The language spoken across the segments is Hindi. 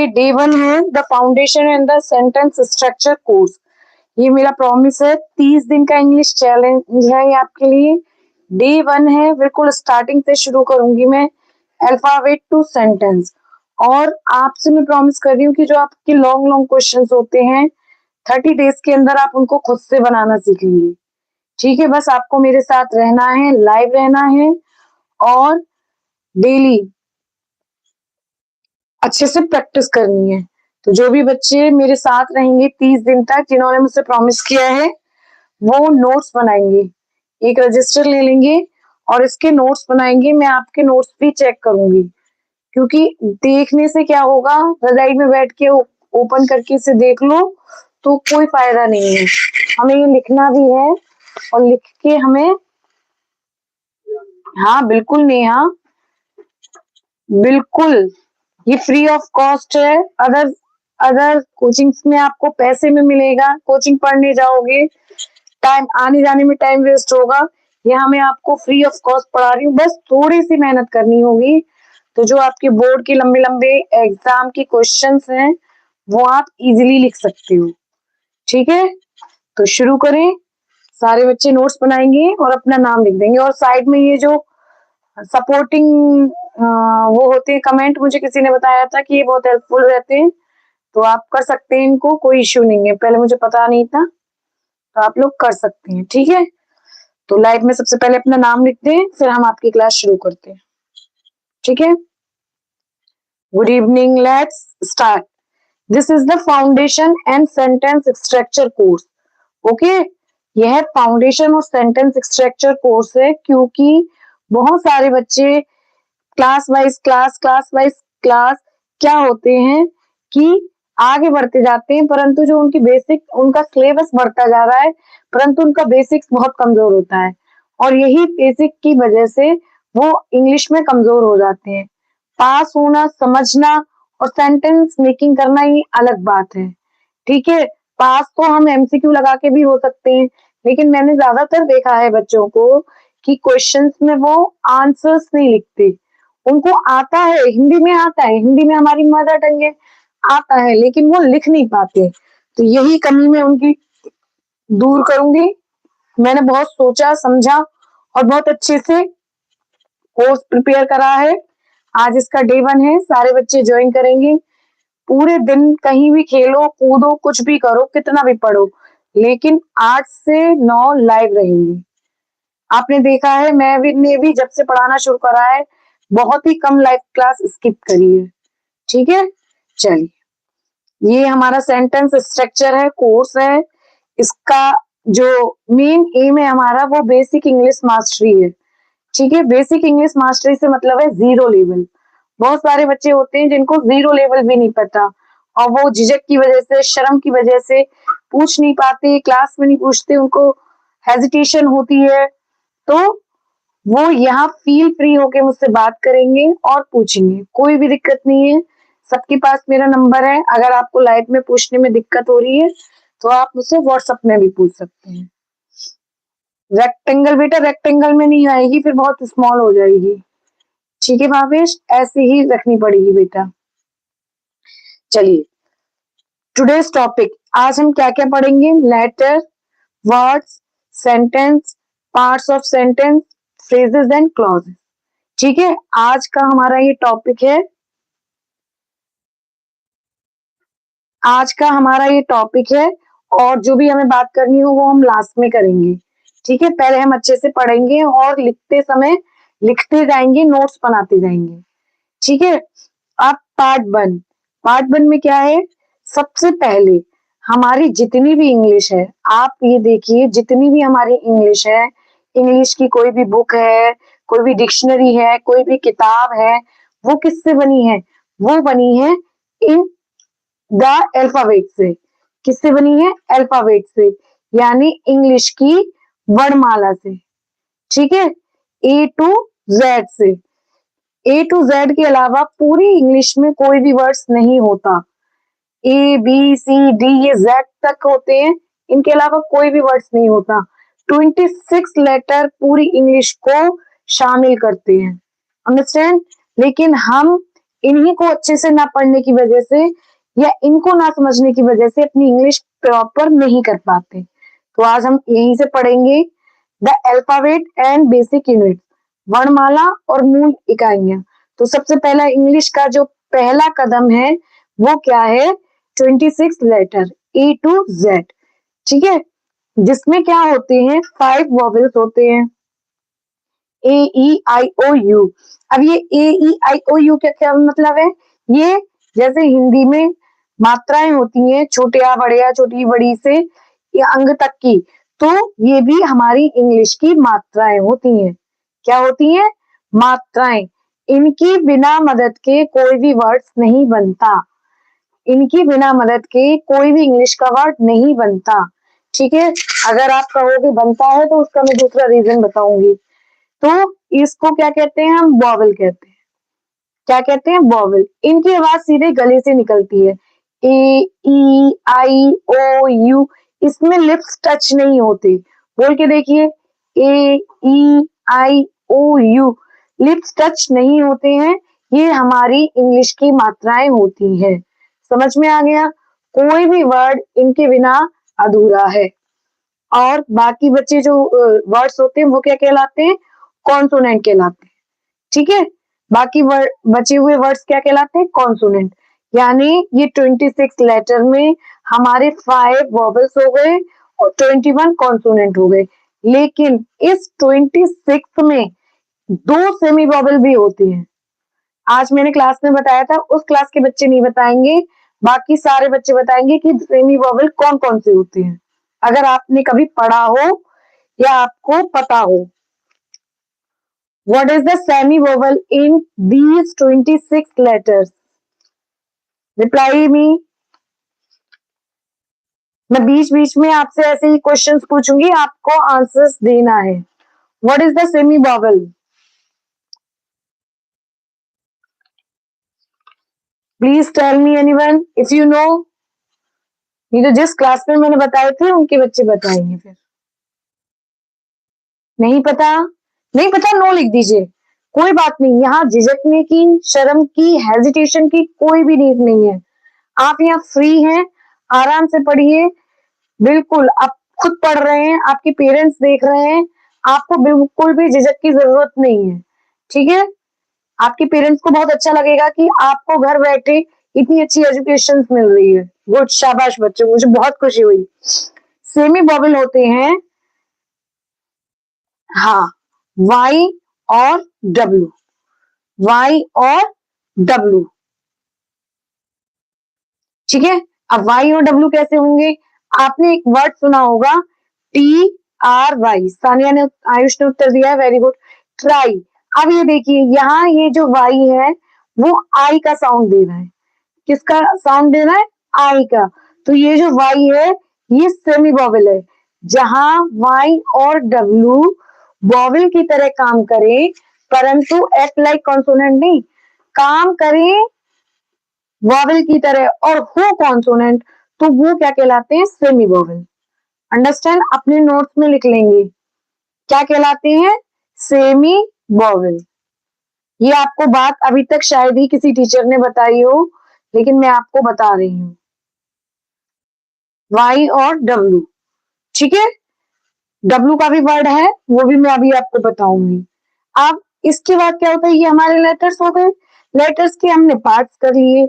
डे 1 है the foundation and the sentence structure course. ये मेरा प्रॉमिस है, 30 दिन का इंग्लिश चैलेंज है ये आपके लिए। डे 1 है, बिल्कुल स्टार्टिंग से शुरू करूंगी मैं अल्फाबेट टू सेंटेंस। और आपसे मैं प्रॉमिस कर रही हूँ कि जो आपके लॉन्ग लॉन्ग क्वेश्चंस होते हैं 30 डेज के अंदर आप उनको खुद से बनाना सीखेंगे। ठीक है, बस आपको मेरे साथ रहना है, लाइव रहना है और डेली अच्छे से प्रैक्टिस करनी है। तो जो भी बच्चे मेरे साथ रहेंगे 30 दिन तक, जिन्होंने मुझसे प्रॉमिस किया है, वो नोट्स बनाएंगे, एक रजिस्टर ले लेंगे और इसके नोट्स बनाएंगे। मैं आपके नोट्स भी चेक करूंगी, क्योंकि देखने से क्या होगा, रजाई में बैठ के ओपन करके इसे देख लो तो कोई फायदा नहीं है। हमें ये लिखना भी है और लिख के हमें, हाँ बिल्कुल नेहा, बिल्कुल ये फ्री ऑफ कॉस्ट है। अदर अदर कोचिंग्स में आपको पैसे में मिलेगा, कोचिंग पढ़ने जाओगे, टाइम आने जाने में टाइम वेस्ट होगा। यहाँ मैं आपको फ्री ऑफ कॉस्ट पढ़ा रही हूँ, बस थोड़ी सी मेहनत करनी होगी। तो जो आपके बोर्ड के लंबे लंबे एग्जाम के क्वेश्चंस हैं वो आप इजीली लिख सकते हो। ठीक है, तो शुरू करें। सारे बच्चे नोट्स बनाएंगे और अपना नाम लिख देंगे। और साइड में ये जो सपोर्टिंग वो होते हैं कमेंट, मुझे किसी ने बताया था कि ये बहुत हेल्पफुल रहते हैं, तो आप कर सकते हैं इनको, कोई इश्यू नहीं है। पहले मुझे पता नहीं था, तो आप लोग कर सकते हैं। ठीक है, तो लाइव में सबसे पहले अपना नाम लिखते हैं, फिर हम आपकी क्लास शुरू करते हैं। ठीक है, good evening, let's start. This is the foundation and sentence structure course. Okay, यह फाउंडेशन और सेंटेंस स्ट्रक्चर कोर्स है, क्योंकि बहुत सारे बच्चे क्लास वाइज क्लास क्या होते हैं कि आगे बढ़ते जाते हैं, परंतु जो उनकी बेसिक, उनका सिलेबस बढ़ता जा रहा है, परंतु उनका बेसिक्स बहुत कमजोर होता है। और यही बेसिक की वजह से वो इंग्लिश में कमजोर हो जाते हैं। पास होना, समझना और सेंटेंस मेकिंग करना ये अलग बात है। ठीक है, पास तो हम एमसीक्यू लगा के भी हो सकते हैं, लेकिन मैंने ज्यादातर देखा है बच्चों को कि क्वेश्चंस में वो आंसर्स नहीं लिखते। उनको आता है, हिंदी में आता है, हिंदी में हमारी मदर टंग है, आता है, लेकिन वो लिख नहीं पाते। तो यही कमी मैं उनकी दूर करूंगी। मैंने बहुत सोचा समझा और बहुत अच्छे से कोर्स प्रिपेयर करा है। आज इसका डे 1 है, सारे बच्चे ज्वाइन करेंगे। पूरे दिन कहीं भी खेलो कूदो, कुछ भी करो, कितना भी पढ़ो, लेकिन 8 से 9 लाइव रहेंगे। आपने देखा है, ने भी जब से पढ़ाना शुरू करा है बहुत ही कम लाइव क्लास स्किप करी है। ठीक है, चलिए, ये हमारा सेंटेंस स्ट्रक्चर है, कोर्स है। इसका जो मेन एम है हमारा, वो बेसिक इंग्लिश मास्टरी है। ठीक है, बेसिक इंग्लिश मास्टरी से मतलब है जीरो लेवल। बहुत सारे बच्चे होते हैं जिनको जीरो लेवल भी नहीं पता, और वो झिझक की वजह से, शर्म की वजह से पूछ नहीं पाते, क्लास में नहीं पूछते, उनको हेजिटेशन होती है। तो वो यहाँ फील फ्री होके मुझसे बात करेंगे और पूछेंगे, कोई भी दिक्कत नहीं है। सबके पास मेरा नंबर है, अगर आपको लाइव में पूछने में दिक्कत हो रही है तो आप मुझसे व्हाट्सएप में भी पूछ सकते हैं। रेक्टेंगल बेटा रेक्टेंगल में नहीं आएगी, फिर बहुत स्मॉल हो जाएगी। ठीक है भावेश, ऐसे ही रखनी पड़ेगी बेटा। चलिए, टुडेज टॉपिक, आज हम क्या क्या पढ़ेंगे? Letter, words, sentence, parts of sentence, phrases and clauses. ठीक है, आज का हमारा ये टॉपिक है। आज का हमारा ये टॉपिक है, और जो भी हमें बात करनी हो वो हम लास्ट में करेंगे। ठीक है, पहले हम अच्छे से पढ़ेंगे और लिखते समय लिखते जाएंगे, नोट्स बनाते जाएंगे। ठीक है, अब पार्ट वन में क्या है? सबसे पहले हमारी जितनी भी इंग्लिश है, आप ये देखिए, जितनी भी हमारी इंग्लिश है, इंग्लिश की कोई भी बुक है, कोई भी डिक्शनरी है, कोई भी किताब है, वो किससे बनी है? वो बनी है इन द अल्फाबेट से। किससे बनी है? अल्फाबेट से, यानी इंग्लिश की वर्णमाला से। ठीक है, ए टू जेड से। ए टू जेड के अलावा पूरी इंग्लिश में कोई भी वर्ड्स नहीं होता। ए बी सी डी ये जेड तक होते हैं, इनके अलावा कोई भी वर्ड्स नहीं होता। 26 लेटर पूरी इंग्लिश को शामिल करते हैं, अंडरस्टैंड? लेकिन हम इन्हीं को अच्छे से ना पढ़ने की वजह से या इनको ना समझने की वजह से अपनी इंग्लिश प्रॉपर नहीं कर पाते। तो आज हम यहीं से पढ़ेंगे the alphabet and basic unit, वर्णमाला और मूल इकाइयां। तो सबसे पहला इंग्लिश का जो पहला कदम है वो क्या है, 26 लेटर ए टू जेड, ठीक है, जिसमें क्या होते हैं, 5 वॉवेल्स होते हैं, ए ई आई ओ यू। अब ये ए ई आई ओ यू का क्या मतलब है, ये जैसे हिंदी में मात्राएं होती हैं, छोटे आ बड़े आ, छोटी बड़ी से या अंग तक की, तो ये भी हमारी इंग्लिश की मात्राएं होती हैं। क्या होती हैं, मात्राएं। इनकी बिना मदद के कोई भी वर्ड्स नहीं बनता, इनकी बिना मदद के कोई भी इंग्लिश का वर्ड नहीं बनता, ठीक है। अगर आप कहोगे बनता है तो उसका मैं दूसरा रीजन बताऊंगी। तो इसको क्या कहते हैं, हम वॉवल कहते हैं। क्या कहते हैं, वॉवल। इनकी आवाज सीधे गले से निकलती है, ए ई आई ओ यू, इसमें लिप्स टच नहीं होते। बोल के देखिए, ए ई आई ओ यू, लिप्स टच नहीं होते हैं, ये हमारी इंग्लिश की मात्राएं होती हैं। समझ में आ गया, कोई भी वर्ड इनके बिना अधूरा है। और बाकी बचे जो वर्ड्स होते हैं वो क्या कहलाते हैं, कॉन्सोनेंट कहलाते हैं, ठीक है। बाकी बचे हुए वर्ड्स क्या कहलाते हैं, कॉन्सोनेंट। यानी ये 26 लेटर में हमारे 5 वॉवल्स हो गए और 21 कॉन्सोनेंट हो गए। लेकिन इस 26 में 2 सेमी वॉवल भी होती हैं। आज मैंने क्लास में बताया था, उस क्लास के बच्चे नहीं बताएंगे, बाकी सारे बच्चे बताएंगे कि सेमी वॉवल कौन कौन से होते हैं, अगर आपने कभी पढ़ा हो या आपको पता हो। What is the semi-vowel in these 26 letters? Reply me. मैं बीच बीच में आपसे ऐसे ही क्वेश्चंस पूछूंगी, आपको आंसर्स देना है। What is the semi-vowel? Please tell me anyone if you know. ये तो जिस क्लास में मैंने बताए थे उनके बच्चे बताएंगे। फिर नहीं पता, नहीं पता, नो लिख दीजिए, कोई बात नहीं। यहाँ झिझकने की, शर्म की, हेजिटेशन की कोई भी नीड नहीं है। आप यहाँ फ्री हैं, आराम से पढ़िए। बिल्कुल आप खुद पढ़ रहे हैं, आपके पेरेंट्स देख रहे हैं, आपको बिल्कुल भी झिझक की जरूरत नहीं है, ठीक है। आपके पेरेंट्स को बहुत अच्छा लगेगा कि आपको घर बैठे इतनी अच्छी एजुकेशन मिल रही है। गुड, शाबाश बच्चों, मुझे बहुत खुशी हुई। सेमी वॉवल होते हैं, हाँ, वाई और डब्ल्यू, वाई और डब्ल्यू, ठीक है। अब वाई और डब्ल्यू कैसे होंगे, आपने एक वर्ड सुना होगा, टी आर वाई। सानिया ने, आयुष ने उत्तर दिया है, वेरी गुड, ट्राई। अब ये देखिए, यहाँ ये जो वाई है वो आई का साउंड दे रहा है। किसका साउंड दे रहा है, आई का। तो ये जो वाई है ये सेमी वॉवेल है। जहां वाई और डब्ल्यू वॉवेल की तरह काम करें, परंतु एक्ट लाइक कॉन्सोनेंट नहीं, काम करें वॉवेल की तरह और हो कॉन्सोनेंट, तो वो क्या कहलाते हैं, सेमी वॉवेल। अंडरस्टैंड, अपने नोट्स में लिख लेंगे, क्या कहलाते हैं, सेमी वॉवेल। ये आपको बात अभी तक शायद ही किसी टीचर ने बताई हो, लेकिन मैं आपको बता रही हूँ, वाई और डब्ल्यू, ठीक है। डब्ल्यू का भी वर्ड है, वो भी मैं अभी आपको बताऊंगी। अब इसके बाद क्या होता है, ये हमारे लेटर्स हो गए। लेटर्स के हमने पार्ट्स कर लिए,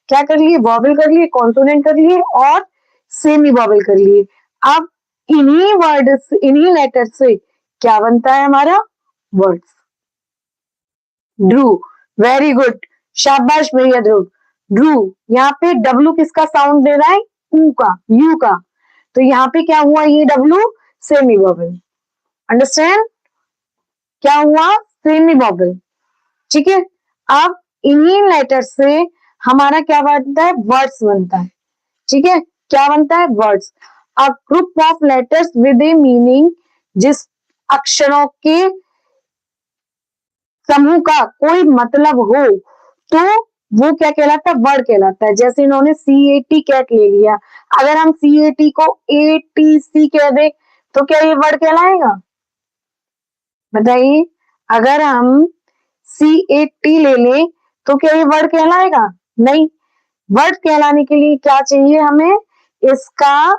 क्या कर लिए, वॉवेल कर लिए, कॉन्सोनेंट कर लिए और सेमी वॉवेल कर लिए। अब इन्हीं वर्ड, इन्हीं लेटर से क्या बनता है हमारा, वर्ड्स। ड्रू, वेरी गुड, शाबाश भैया ध्रुव। ड्रू, यहाँ पे डब्ल्यू किसका साउंड दे रहा है, ऊ का, यू का। तो यहाँ पे क्या हुआ, ये डब्ल्यू सेमी वॉवेल। अंडरस्टैंड, क्या हुआ, सेमी वॉवेल, ठीक है। अब इन्हीं लेटर से हमारा क्या बनता है, वर्ड्स बनता है, ठीक है। क्या बनता है, words. A group of letters with a meaning, जिस अक्षरों के समूह का कोई मतलब हो, तो वो क्या कहलाता है, वर्ड कहलाता है। जैसे इन्होंने CAT कैट ले लिया, अगर हम CAT को ATC कह दे तो क्या ये वर्ड कहलाएगा, बताइए। अगर हम CAT ले लें तो क्या ये वर्ड कहलाएगा? नहीं। वर्ड कहलाने के लिए क्या चाहिए हमें? इसका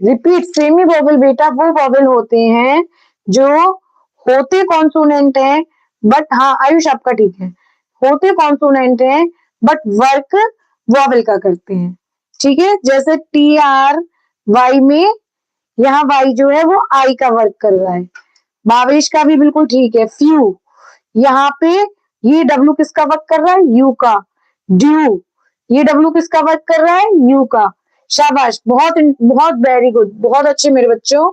रिपीट। सेमी वोवेल बेटा वो वोवेल होते हैं जो होते कॉन्सोनेंट है, बट हाँ आयुष आपका ठीक है, होते कॉन्सोनेंट है बट वर्क वोवेल का करते हैं। ठीक है, जैसे टी आर वाई में यहाँ वाई जो है वो आई का वर्क कर रहा है। भावेश का भी बिल्कुल ठीक है। फ्यू, यहाँ पे ये डब्ल्यू किसका वर्क कर रहा है? यू का। ड्यू, ये डब्ल्यू किसका वर्क कर रहा है? यू का। शाबाश, बहुत बहुत वेरी गुड, बहुत अच्छे मेरे बच्चों,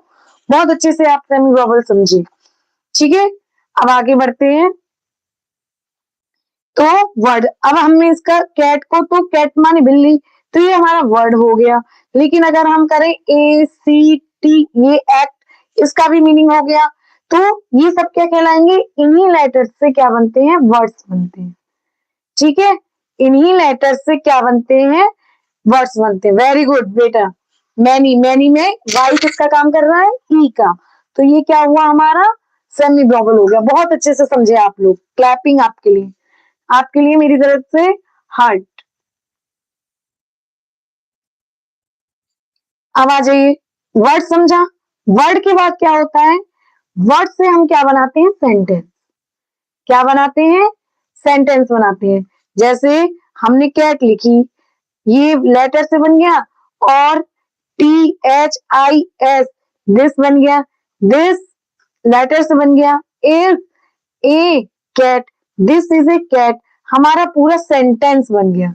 बहुत अच्छे से आप सेमी वोवेल समझे। ठीक है, अब आगे बढ़ते हैं। तो वर्ड, अब हमने इसका कैट को, तो कैट माने बिल्ली, तो ये हमारा वर्ड हो गया। लेकिन अगर हम करें ए सी टी, ये एक्ट, इसका भी मीनिंग हो गया। तो ये सब क्या कहलाएंगे? इन्हीं लेटर्स से क्या बनते हैं? वर्ड्स बनते हैं। ठीक है, इन्हीं लेटर्स से क्या बनते हैं? वर्ड्स बनते हैं। वेरी गुड बेटा। मैनी, मैनी में वाई किसका काम कर रहा है? ई का। तो ये क्या हुआ हमारा? सेमी वोवेल हो गया। बहुत अच्छे से समझे आप लोग। क्लैपिंग आपके लिए, आपके लिए मेरी तरफ से हार्ट। अब आ जाइए, वर्ड समझा। वर्ड के बाद क्या होता है? वर्ड से हम क्या बनाते हैं? सेंटेंस। क्या बनाते हैं? सेंटेंस बनाते हैं। जैसे हमने कैट लिखी, ये लेटर से बन गया, और T H I S, this बन गया। दिस लेटर से बन गया। Is a cat, this is a cat, हमारा पूरा सेंटेंस बन गया।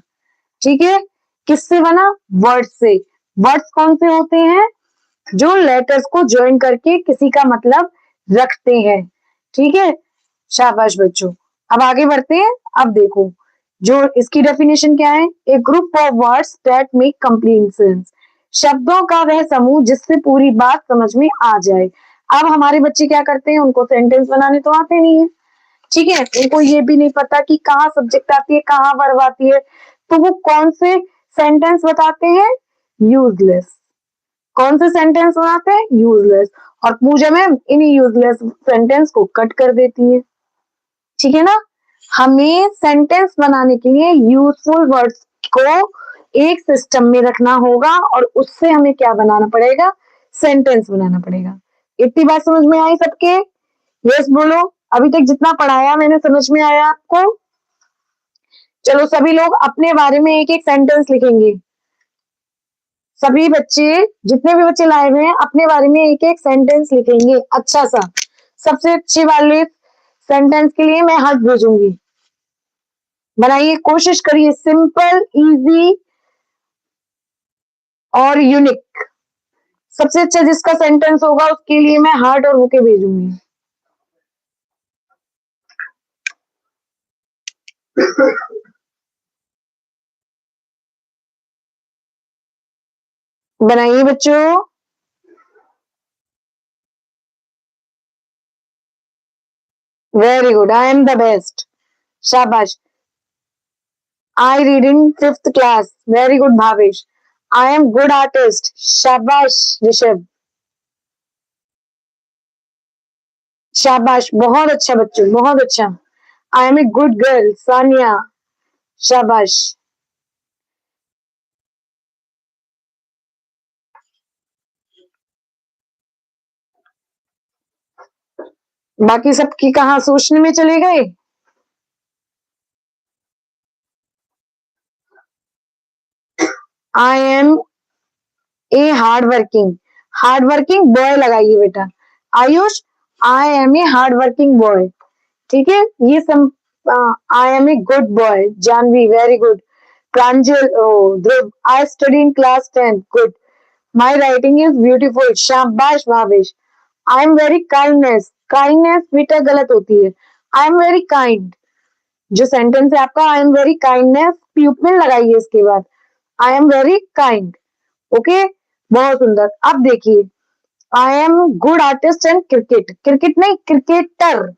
ठीक है, किससे बना? वर्ड से। वर्ड्स कौन से होते हैं? जो लेटर्स को ज्वाइन करके किसी का मतलब रखते हैं। ठीक है, शाबाश बच्चों। अब आगे बढ़ते हैं। अब देखो, जो इसकी डेफिनेशन क्या है? A group of words that make complete sense, शब्दों का वह समूह जिससे पूरी बात समझ में आ जाए। अब हमारे बच्चे क्या करते हैं? उनको सेंटेंस बनाने तो आते नहीं है। ठीक है, उनको ये भी नहीं पता कि कहाँ सब्जेक्ट आती है, कहाँ वर्ब आती है, तो वो कौन से सेंटेंस बताते हैं? यूजलेस। कौन से सेंटेंस बनाते हैं? यूजलेस। और पूजा मैम इन्हीं यूजलेस सेंटेंस को कट कर देती है। ठीक है ना, हमें सेंटेंस बनाने के लिए यूजफुल वर्ड्स को एक सिस्टम में रखना होगा, और उससे हमें क्या बनाना पड़ेगा? सेंटेंस बनाना पड़ेगा। इतनी बात समझ में आई सबके? यस बोलो। अभी तक जितना पढ़ाया मैंने, समझ में आया आपको? चलो सभी लोग अपने बारे में एक एक सेंटेंस लिखेंगे। सभी बच्चे, जितने भी बच्चे लाए हुए हैं, अपने बारे में एक एक सेंटेंस लिखेंगे अच्छा सा। सबसे अच्छे वाले सेंटेंस के लिए मैं हाथ भेजूंगी। बनाइए, कोशिश करिए, सिंपल, इजी और यूनिक। सबसे अच्छा जिसका सेंटेंस होगा उसके लिए मैं हार्ट और बुके भेजूंगी। बनाइए बच्चों। Very good, I am the best. शाबाश। I read in 5th class. Very good, Bhavesh. I am good artist. शाबाश ऋषभ। शाबाश, बहुत अच्छा बच्चों, बहुत अच्छा। I am a good girl. Sania. शाबाश। बाकी सबकी कहाँ सोचने में चले गए? I am a hard working boy लगाइए बेटा। Ayush, I am a hard working boy. ठीक है, ये सब। I am a good boy. Janvi, very good. Pranjal, Dhruv, I study in class 10, good. My writing is beautiful. शाबाश Bhavesh. I am very kindness, kindness बेटा गलत होती है। आई एम वेरी काइंड, जो सेंटेंस है आपका, I am very kindness, pupil लगाइए इसके बाद। I am very kind. Okay, बहुत सुंदर। अब देखिए, I am good artist and cricket, cricket नहीं cricketer.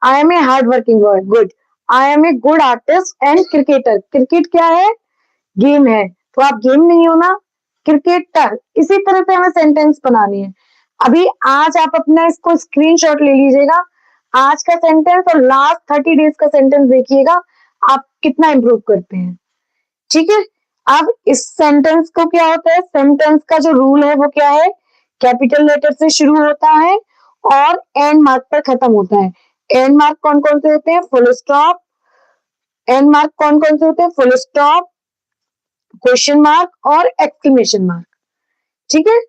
I am a hard working boy, good. I am a good artist and cricketer, cricket क्या है? गेम है, तो आप गेम नहीं हो ना, क्रिकेटर। इसी तरह से हमें सेंटेंस बनानी है। अभी आज आप अपना इसको स्क्रीनशॉट ले लीजिएगा। आज का सेंटेंस और लास्ट 30 डेज का सेंटेंस देखिएगा आप कितना इंप्रूव करते हैं। ठीक है, अब इस सेंटेंस को क्या होता है, सेंटेंस का जो रूल है वो क्या है, कैपिटल लेटर से शुरू होता है और एंड मार्क पर खत्म होता है। एंड मार्क कौन कौन से होते हैं, फुल स्टॉप। एंड मार्क कौन कौन से होते हैं, फुल स्टॉप, क्वेश्चन मार्क और एक्सक्लेमेशन मार्क। ठीक है,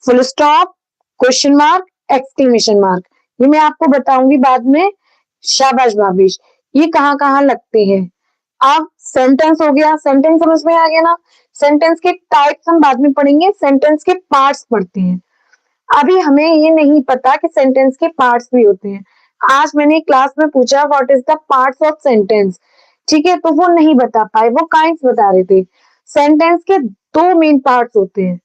full stop, question mark, exclamation mark, ये मैं आपको बताऊंगी बाद में। शाबाश भाभीश, ये कहाँ कहाँ लगते हैं। अब सेंटेंस हो गया, सेंटेंस समझ में आ गया ना। सेंटेंस के टाइप्स हम बाद में पढ़ेंगे, सेंटेंस के पार्ट्स पढ़ते हैं। अभी हमें ये नहीं पता कि सेंटेंस के पार्ट्स भी होते हैं। आज मैंने क्लास में पूछा what is the parts of sentence, ठीक है, तो वो नहीं बता पाए, वो काइंड्स बता रहे थे। सेंटेंस के दो मेन पार्ट्स होते हैं।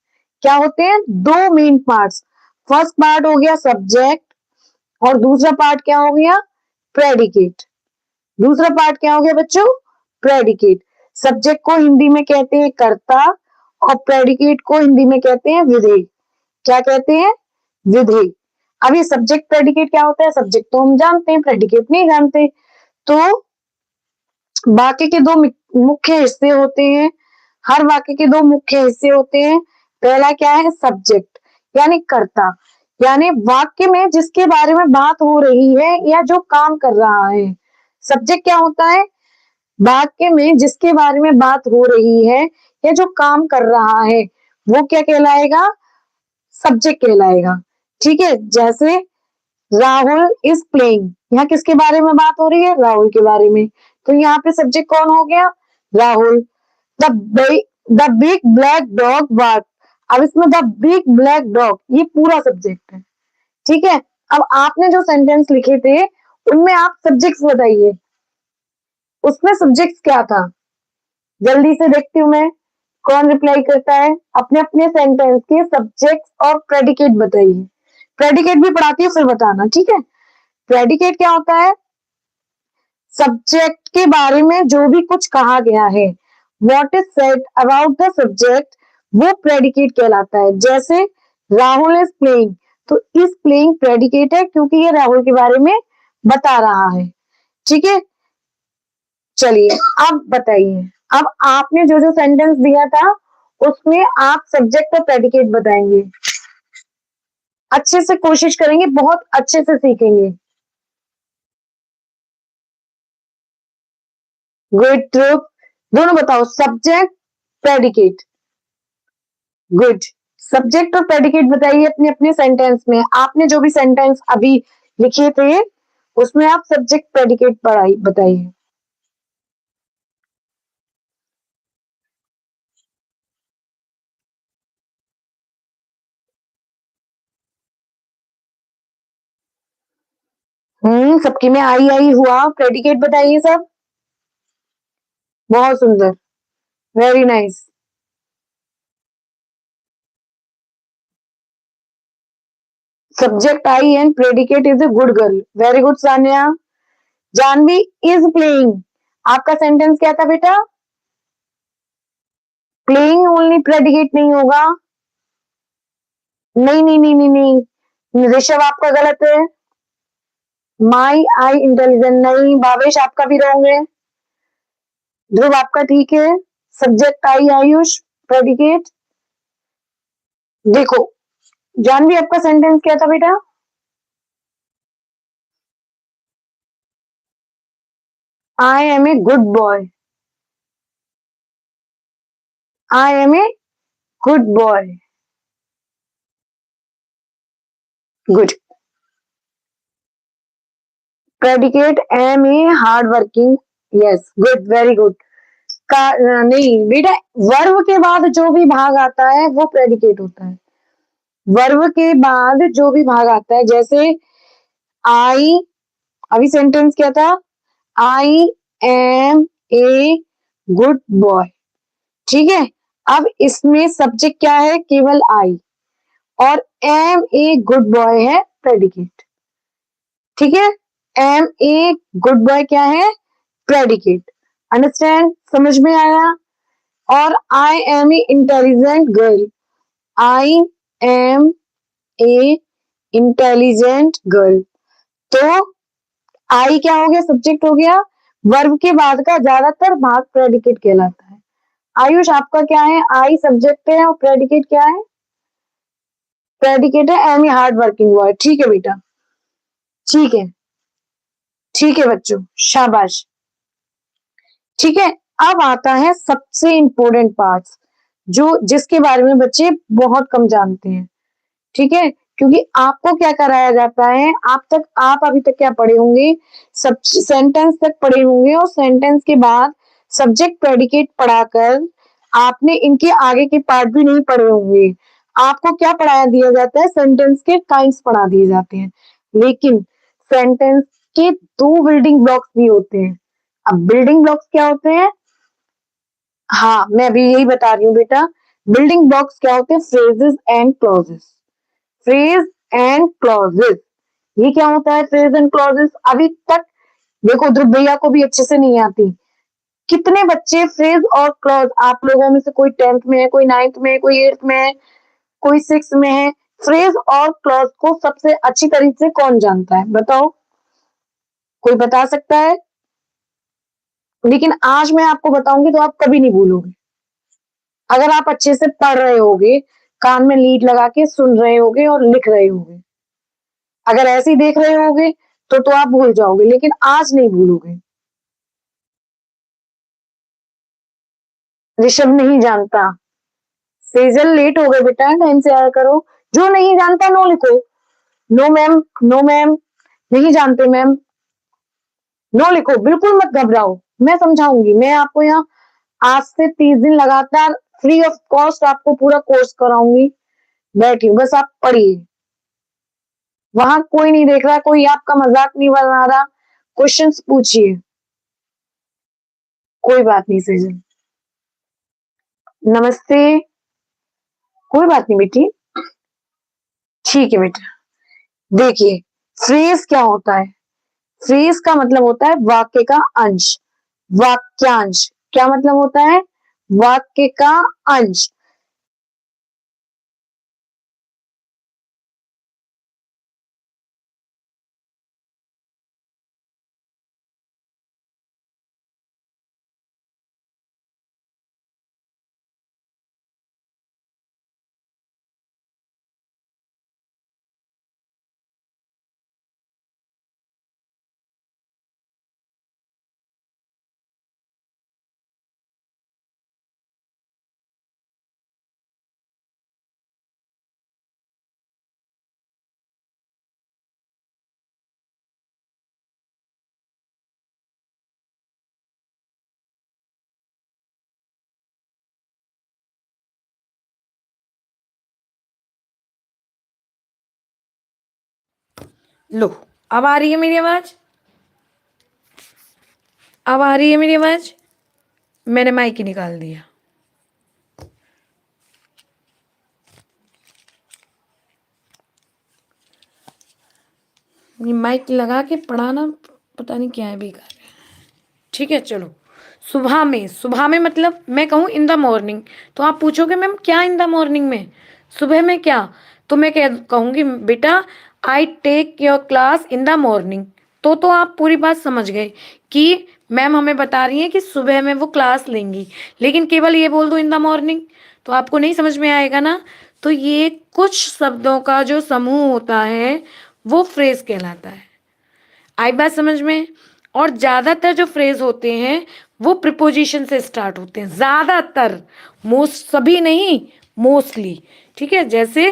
क्या होते हैं, दो मेन पार्ट्स। फर्स्ट पार्ट हो गया सब्जेक्ट और दूसरा पार्ट क्या हो गया, प्रेडिकेट। दूसरा पार्ट क्या हो गया बच्चों, प्रेडिकेट। सब्जेक्ट को हिंदी में कहते हैं कर्ता और प्रेडिकेट को हिंदी में कहते हैं विधेय। क्या कहते हैं, विधेय। अब ये सब्जेक्ट प्रेडिकेट क्या होता है, सब्जेक्ट तो हम जानते हैं, प्रेडिकेट नहीं जानते। तो वाक्य के दो मुख्य हिस्से होते हैं। हर वाक्य के दो मुख्य हिस्से होते हैं। पहला क्या है, सब्जेक्ट यानी कर्ता, यानी वाक्य में जिसके बारे में बात हो रही है या जो काम कर रहा है। सब्जेक्ट क्या होता है, वाक्य में जिसके बारे में बात हो रही है या जो काम कर रहा है वो क्या कहलाएगा, सब्जेक्ट कहलाएगा। ठीक है, जैसे राहुल इज प्लेइंग, यहाँ किसके बारे में बात हो रही है, राहुल के बारे में, तो यहाँ पे सब्जेक्ट कौन हो गया, Rahul. The the big black dog bark, अब इसमें द बिग ब्लैक डॉग ये पूरा सब्जेक्ट है। ठीक है, अब आपने जो सेंटेंस लिखे थे उनमें आप सब्जेक्ट्स बताइए, उसमें सब्जेक्ट्स क्या था, जल्दी से देखती हूँ मैं कौन रिप्लाई करता है। अपने अपने सेंटेंस के सब्जेक्ट और प्रेडिकेट बताइए। प्रेडिकेट भी पढ़ाती है फिर बताना, ठीक है। प्रेडिकेट क्या होता है, सब्जेक्ट के बारे में जो भी कुछ कहा गया है, what is said about the subject, वो प्रेडिकेट कहलाता है। जैसे राहुल इज प्लेइंग, तो इज प्लेइंग प्रेडिकेट है क्योंकि ये राहुल के बारे में बता रहा है। ठीक है, चलिए अब बताइए, अब आपने जो जो सेंटेंस दिया था उसमें आप सब्जेक्ट और प्रेडिकेट बताएंगे। अच्छे से कोशिश करेंगे, बहुत अच्छे से सीखेंगे। गुड ट्रुथ, दोनों बताओ, सब्जेक्ट प्रेडिकेट। गुड, सब्जेक्ट और प्रेडिकेट बताइए अपने अपने सेंटेंस में। आपने जो भी सेंटेंस अभी लिखे थे उसमें आप सब्जेक्ट प्रेडिकेट पढ़ाई बताइए। सबकी में आई आई हुआ, प्रेडिकेट बताइए सब। बहुत सुंदर, very nice. Subject I and predicate is a good girl, very good Sanya. Janvi is playing, आपका सेंटेंस क्या था बेटा, प्लेइंग ओनली प्रेडिकेट नहीं होगा। नहीं नहीं नहीं नहीं नहीं, ऋषभ आपका गलत है। माई आई इंटेलिजेंट नहीं, भावेश आपका भी रॉन्ग है। ध्रुव आपका ठीक है। Subject I Ayush, predicate. देखो जानवी आपका सेंटेंस क्या था बेटा, I am a good boy. I am a good boy, good. Predicate am a hard working, yes good, very good. का नहीं बेटा, वर्ब के बाद जो भी भाग आता है वो प्रेडिकेट होता है। वर्ब के बाद जो भी भाग आता है, जैसे आई, अभी सेंटेंस क्या था, I am a good boy. ठीक है, अब इसमें सब्जेक्ट क्या है, केवल आई, और एम ए गुड बॉय है प्रेडिकेट। ठीक है, एम ए गुड बॉय क्या है, प्रेडिकेट। अंडरस्टैंड, समझ में आया। और I am a intelligent girl, I am a intelligent girl, तो आई क्या हो गया, सब्जेक्ट हो गया। वर्ब के बाद का ज्यादातर भाग प्रेडिकेट कहलाता है। आयुष आपका क्या है, आई सब्जेक्ट है और प्रेडिकेट क्या है, प्रेडिकेट है am a hard working boy. ठीक है बेटा, ठीक है, ठीक है बच्चों, शाबाश। ठीक है, अब आता है सबसे इंपॉर्टेंट पार्ट्स जो जिसके बारे में बच्चे बहुत कम जानते हैं। ठीक है, क्योंकि आपको क्या कराया जाता है, आप अभी तक क्या पढ़े होंगे, सब सेंटेंस तक पढ़े होंगे और सेंटेंस के बाद सब्जेक्ट प्रेडिकेट पढ़ाकर आपने इनके आगे के पार्ट भी नहीं पढ़े होंगे। आपको क्या पढ़ाया दिया जाता है, सेंटेंस के काइंड्स पढ़ा दिए जाते हैं। लेकिन सेंटेंस के दो बिल्डिंग ब्लॉक्स भी होते हैं। अब बिल्डिंग ब्लॉक्स क्या होते हैं, हाँ मैं अभी यही बता रही हूँ बेटा। बिल्डिंग ब्लॉक्स क्या होते हैं, phrases and clauses. Phrase and clauses, ये क्या होता है फ्रेज एंड क्लॉजेस, अभी तक देखो ध्रुव भैया को भी अच्छे से नहीं आती। कितने बच्चे फ्रेज और क्लॉज, आप लोगों में से कोई 10th में है, कोई 9th में है, कोई 8th में है, कोई 6th में है, फ्रेज और क्लॉज को सबसे अच्छी तरीके से कौन जानता है, बताओ, कोई बता सकता है। लेकिन आज मैं आपको बताऊंगी तो आप कभी नहीं भूलोगे, अगर आप अच्छे से पढ़ रहे होगे, कान में लीड लगा के सुन रहे होगे और लिख रहे होगे। अगर ऐसे ही देख रहे होगे तो आप भूल जाओगे, लेकिन आज नहीं भूलोगे। ऋषभ नहीं जानता, सेजल लेट हो गए बेटा, टाइम से आया करो। जो नहीं जानता नो लिखो, नो मैम, नो मैम, नहीं जानते मैम, नो लिखो, बिल्कुल मत घबराओ, मैं समझाऊंगी। मैं आपको यहाँ आज से 30 दिन लगातार फ्री ऑफ कॉस्ट आपको पूरा कोर्स कराऊंगी। बैठिए बस, आप पढ़िए, वहां कोई नहीं देख रहा, कोई आपका मजाक नहीं बना रहा, क्वेश्चंस पूछिए, कोई बात नहीं सेजल, नमस्ते, कोई बात नहीं बेटी, ठीक है बेटा। देखिए फ्रेज क्या होता है, फ्रेज का मतलब होता है वाक्य का अंश, वाक्यांश। क्या मतलब होता है, वाक्य का अंश। लो, अब आ रही है मेरी आवाज, अब आ रही है मेरी आवाज। मैंने माइक ही निकाल दिया। ये माइक लगा के पढ़ाना पता नहीं क्या है, बेकार है। ठीक है चलो, सुबह में मतलब मैं कहूँ इन द मॉर्निंग, तो आप पूछोगे मैम क्या इन द मॉर्निंग में, सुबह में क्या, तो मैं कहूँगी बेटा I take your class in the morning. तो आप पूरी बात समझ गए कि मैम हमें बता रही हैं कि सुबह में वो क्लास लेंगी। लेकिन केवल ये बोल दो इन द मॉर्निंग तो आपको नहीं समझ में आएगा ना। तो ये कुछ शब्दों का जो समूह होता है वो फ्रेज कहलाता है। आई बात समझ में। और ज्यादातर जो फ्रेज होते हैं वो प्रिपोजिशन से स्टार्ट होते हैं, ज्यादातर, मोस्ट, सभी नहीं, मोस्टली। ठीक है, जैसे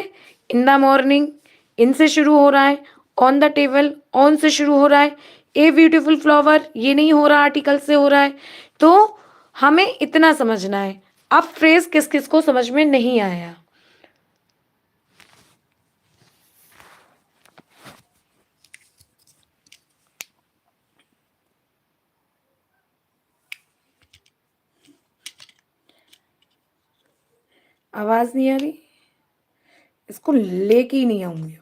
इन द मॉर्निंग, इन से शुरू हो रहा है, ऑन द टेबल, ऑन से शुरू हो रहा है, ए ब्यूटीफुल फ्लावर, ये नहीं हो रहा, आर्टिकल से हो रहा है। तो हमें इतना समझना है। अब फ्रेज किस किस को समझ में नहीं आया, आवाज नहीं आ रही, इसको लेके ही नहीं आऊंगी।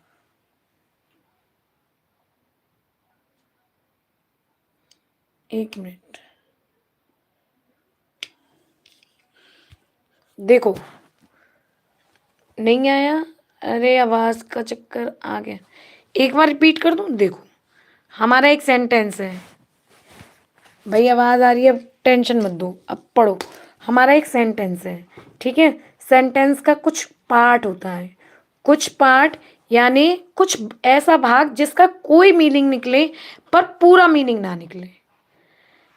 एक मिनट, देखो नहीं आया, अरे आवाज का चक्कर आ गया। एक बार रिपीट कर दूं, देखो हमारा एक सेंटेंस है भाई, आवाज आ रही है, टेंशन मत दो, अब पढ़ो। हमारा एक सेंटेंस है, ठीक है। सेंटेंस का कुछ पार्ट होता है, कुछ पार्ट यानी कुछ ऐसा भाग जिसका कोई मीनिंग निकले पर पूरा मीनिंग ना निकले,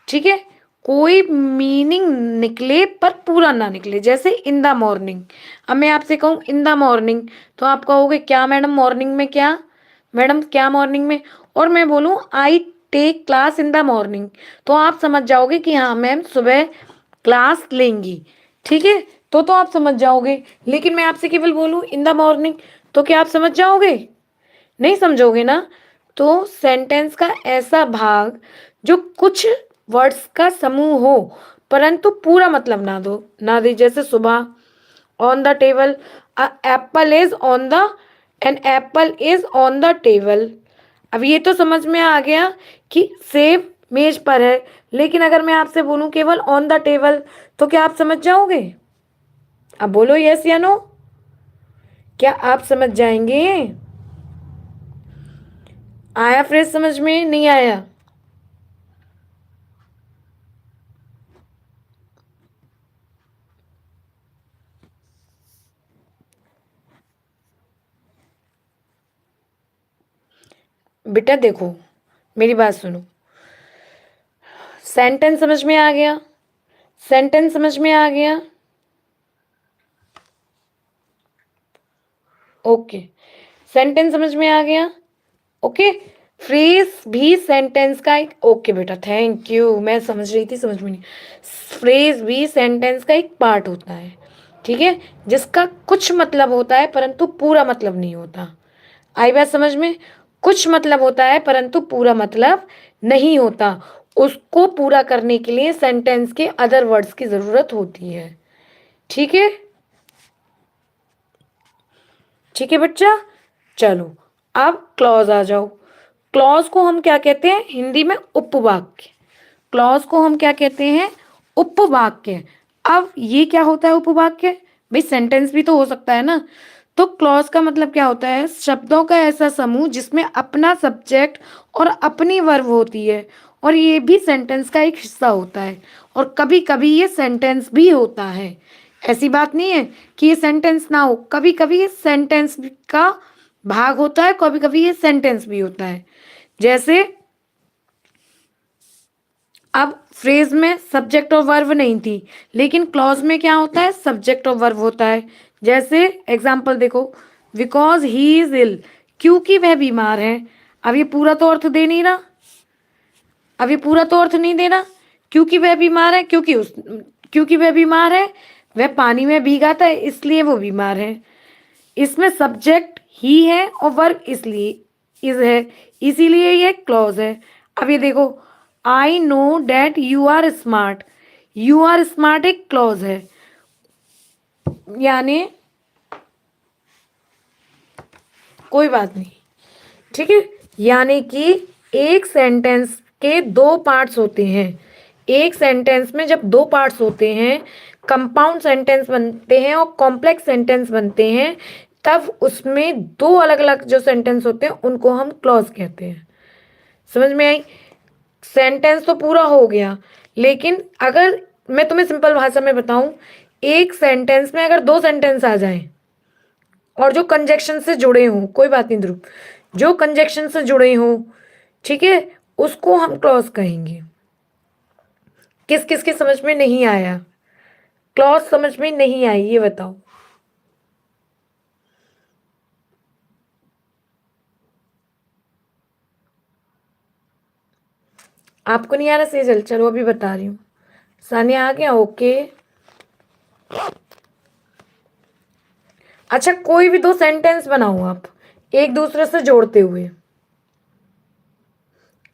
ठीक है। कोई मीनिंग निकले पर पूरा ना निकले, जैसे इन द मॉर्निंग। अब मैं आपसे कहूँ इन द मॉर्निंग, तो आप कहोगे क्या मैडम मॉर्निंग में, क्या मैडम क्या मॉर्निंग में। और मैं बोलूँ I take class in the morning, तो आप समझ जाओगे कि हाँ मैम सुबह क्लास लेंगी, ठीक है। तो आप समझ जाओगे। लेकिन मैं आपसे केवल बोलूँ इन द मॉर्निंग, तो क्या आप समझ जाओगे? नहीं समझोगे ना। तो सेंटेंस का ऐसा भाग जो कुछ वर्ड्स का समूह हो परंतु पूरा मतलब ना दे, जैसे सुबह, on the table, apple is on the, an apple is on the table. अब ये तो समझ में आ गया कि सेब मेज पर है, लेकिन अगर मैं आपसे बोलूं केवल ऑन द टेबल, तो क्या आप समझ जाओगे? अब बोलो यस या नो, क्या आप समझ जाएंगे? आया फ्रेज समझ में, नहीं आया? बेटा देखो, मेरी बात सुनो। सेंटेंस समझ में आ गया? सेंटेंस समझ में आ गया? ओके, सेंटेंस समझ में आ गया। ओके, फ्रेज भी सेंटेंस का एक, ओके बेटा थैंक यू, मैं समझ रही थी, समझ में नहीं। फ्रेज भी सेंटेंस का एक पार्ट होता है, ठीक है, जिसका कुछ मतलब होता है परंतु पूरा मतलब नहीं होता। आई बात समझ में? कुछ मतलब होता है परंतु पूरा मतलब नहीं होता। उसको पूरा करने के लिए सेंटेंस के अदर वर्ड्स की जरूरत होती है, ठीक है। ठीक है बच्चा, चलो अब क्लॉज आ जाओ। क्लॉज को हम क्या कहते हैं हिंदी में? उपवाक्य। क्लॉज को हम क्या कहते हैं? उपवाक्य। अब ये क्या होता है उपवाक्य? भाई सेंटेंस भी तो हो सकता है ना। तो क्लॉज का मतलब क्या होता है? शब्दों का ऐसा समूह जिसमें अपना सब्जेक्ट और अपनी वर्ब होती है, और ये भी सेंटेंस का एक हिस्सा होता है, और कभी कभी ये सेंटेंस भी होता है। ऐसी बात नहीं है कि ये सेंटेंस ना हो, कभी कभी ये सेंटेंस का भाग होता है, कभी कभी ये सेंटेंस भी होता है। जैसे अब फ्रेज में सब्जेक्ट और वर्ब नहीं थी, लेकिन क्लॉज में क्या होता है? सब्जेक्ट और वर्ब होता है। जैसे एग्जाम्पल देखो, बिकॉज ही इज इल, क्योंकि वह बीमार है। अब ये पूरा तो अर्थ दे नहीं रहा, अब ये पूरा तो अर्थ नहीं दे रहा। क्योंकि वह बीमार है, क्योंकि वह बीमार है, वह पानी में भीगा था इसलिए वो बीमार है। इसमें सब्जेक्ट ही है और वर्ब इसलिए इज है, इसीलिए ये क्लॉज है। अब ये देखो, I know that you are smart, you are smart एक क्लॉज है, यानी कोई बात नहीं, ठीक है। यानी कि एक सेंटेंस के दो पार्ट्स होते हैं। एक सेंटेंस में जब दो पार्ट्स होते हैं, कंपाउंड सेंटेंस बनते हैं और कॉम्प्लेक्स सेंटेंस बनते हैं, तब उसमें दो अलग अलग जो सेंटेंस होते हैं उनको हम क्लॉज कहते हैं। समझ में आई? सेंटेंस तो पूरा हो गया, लेकिन अगर मैं तुम्हें सिंपल भाषा में बताऊं, एक सेंटेंस में अगर दो सेंटेंस आ जाएं और जो कंजक्शन से जुड़े हों, कोई बात नहीं ध्रुव, जो कंजक्शन से जुड़े हों, ठीक है, उसको हम क्लॉज कहेंगे। किस किस के समझ में नहीं आया? क्लॉज समझ में नहीं आई, ये बताओ। आपको नहीं आ रहा सेजल? चलो अभी बता रही हूँ। सानिया आ गया? ओके। अच्छा, कोई भी दो सेंटेंस बनाओ आप एक दूसरे से जोड़ते हुए,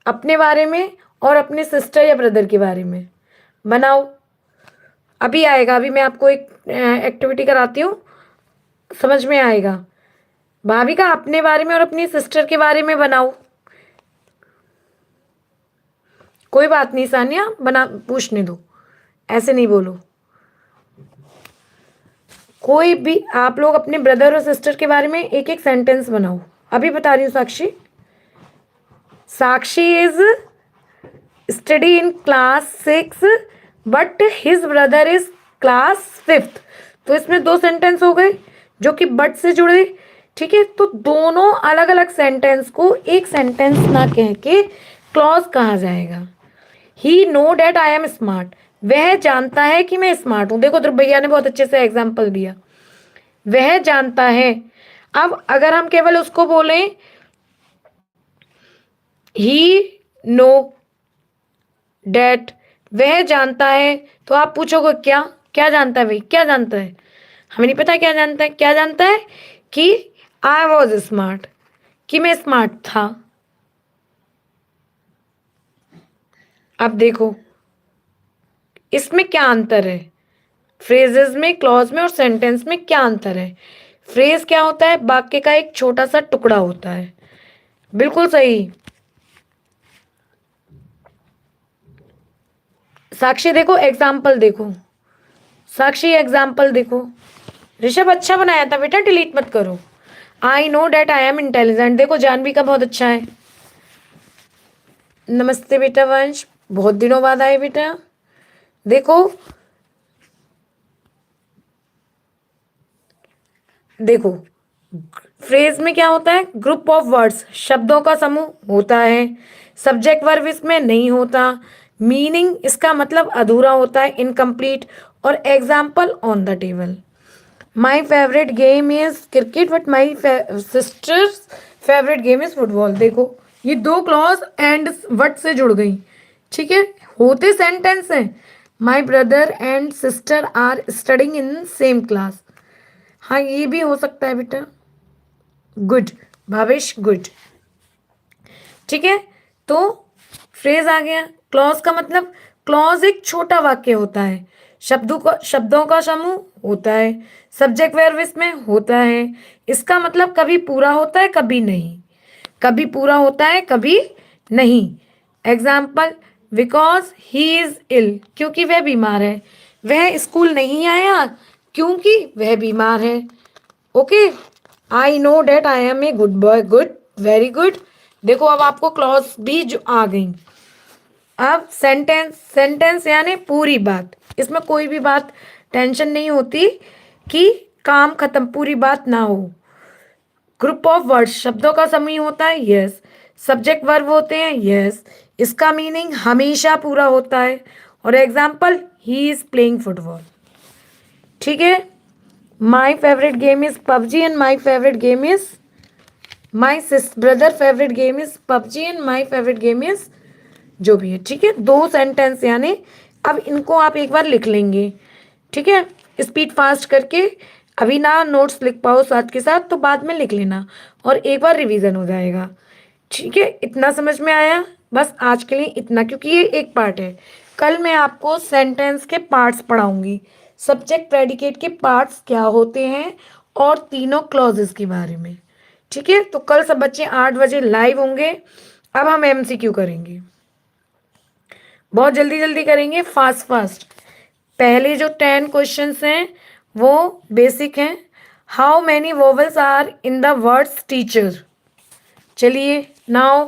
अपने बारे में और अपने सिस्टर या ब्रदर के बारे में बनाओ। अभी आएगा, अभी मैं आपको एक एक्टिविटी कराती हूँ, समझ में आएगा। भाभी का अपने बारे में और अपनी सिस्टर के बारे में बनाओ। कोई बात नहीं सानिया, बना पूछने दो, ऐसे नहीं बोलो। कोई भी आप लोग अपने ब्रदर और सिस्टर के बारे में एक एक सेंटेंस बनाओ। अभी बता रही हूँ Sakshi, Sakshi is study in class 6 but his brother is class 5th। तो इसमें 2 सेंटेंस हो गए जो कि बट से जुड़े। ठीक है, तो दोनों अलग अलग सेंटेंस को एक सेंटेंस ना कह के क्लॉज कहा जाएगा। He know that I am smart, वह जानता है कि मैं स्मार्ट हूं। देखो ध्रुव भैया ने बहुत अच्छे से एग्जाम्पल दिया, वह जानता है। अब अगर हम केवल उसको बोलें ही नो डैट, वह जानता है, तो आप पूछोगे क्या क्या जानता है भाई, क्या जानता है? हमें नहीं पता क्या जानता है। क्या जानता है कि आई वॉज स्मार्ट, कि मैं स्मार्ट था। अब देखो इसमें क्या अंतर है, फ्रेजेस में, क्लॉज में और सेंटेंस में क्या अंतर है? फ्रेज क्या होता है? वाक्य का एक छोटा सा टुकड़ा होता है। बिल्कुल सही। साक्षी देखो एग्जाम्पल देखो, साक्षी एग्जाम्पल देखो। ऋषभ अच्छा बनाया था बेटा, डिलीट मत करो। आई know that I am intelligent, देखो जानवी का बहुत अच्छा है। नमस्ते बेटा वंश, बहुत दिनों बाद आए बेटा। देखो देखो फ्रेज में क्या होता है? ग्रुप ऑफ वर्ड्स, शब्दों का समूह होता है। सब्जेक्ट वर्ब इसमें नहीं होता। मीनिंग इसका मतलब अधूरा होता है, इनकम्प्लीट। और example on the table. My favourite game is cricket but my sisters favourite game is football. देखो ये 2 क्लॉज एंड वर्ड से जुड़ गई। ठीक है, होते सेंटेंस हैं। My brother and sister are studying in same class. हाँ ये भी हो सकता है बेटा। Good Bhavesh, good. ठीक है, तो फ्रेज आ गया। क्लॉज का मतलब, क्लॉज एक छोटा वाक्य होता है, शब्दों का समूह होता है। सब्जेक्ट वर्ब इसमें होता है। इसका मतलब कभी पूरा होता है कभी नहीं, कभी पूरा होता है कभी नहीं। Example, because he is ill, क्योंकि वह बीमार है। वह स्कूल नहीं आया क्योंकि वह बीमार है। Okay, I know that I am a good boy, good, very good. देखो अब आपको क्लॉज भी जो आ गई। अब सेंटेंस, सेंटेंस यानी पूरी बात, इसमें कोई भी बात टेंशन नहीं होती कि काम खत्म, पूरी बात ना हो। ग्रुप ऑफ वर्ड्स, शब्दों का समूह होता है, यस। सब्जेक्ट वर्ब होते हैं, यस। इसका मीनिंग हमेशा पूरा होता है। और example, he is playing football. ठीक है, my favourite game is PUBG and my favourite game is my brother favourite game is PUBG and my favourite game is जो भी है। ठीक है, 2 सेंटेंस यानी। अब इनको आप एक बार लिख लेंगे। ठीक है, स्पीड फास्ट करके। अभी ना नोट्स लिख पाओ साथ के साथ तो बाद में लिख लेना, और एक बार रिवीजन हो जाएगा। ठीक है, इतना समझ में आया? बस आज के लिए इतना, क्योंकि ये एक पार्ट है। कल मैं आपको सेंटेंस के पार्ट्स पढ़ाऊंगी, सब्जेक्ट प्रेडिकेट के पार्ट्स क्या होते हैं, और तीनों क्लॉजेस के बारे में। ठीक है, तो कल सब बच्चे 8 बजे लाइव होंगे। अब हम एमसीक्यू करेंगे, बहुत जल्दी जल्दी करेंगे, फास्ट फास्ट। पहले जो 10 क्वेश्चंस हैं वो बेसिक हैं। How many vowels are in the words teacher. चलिए now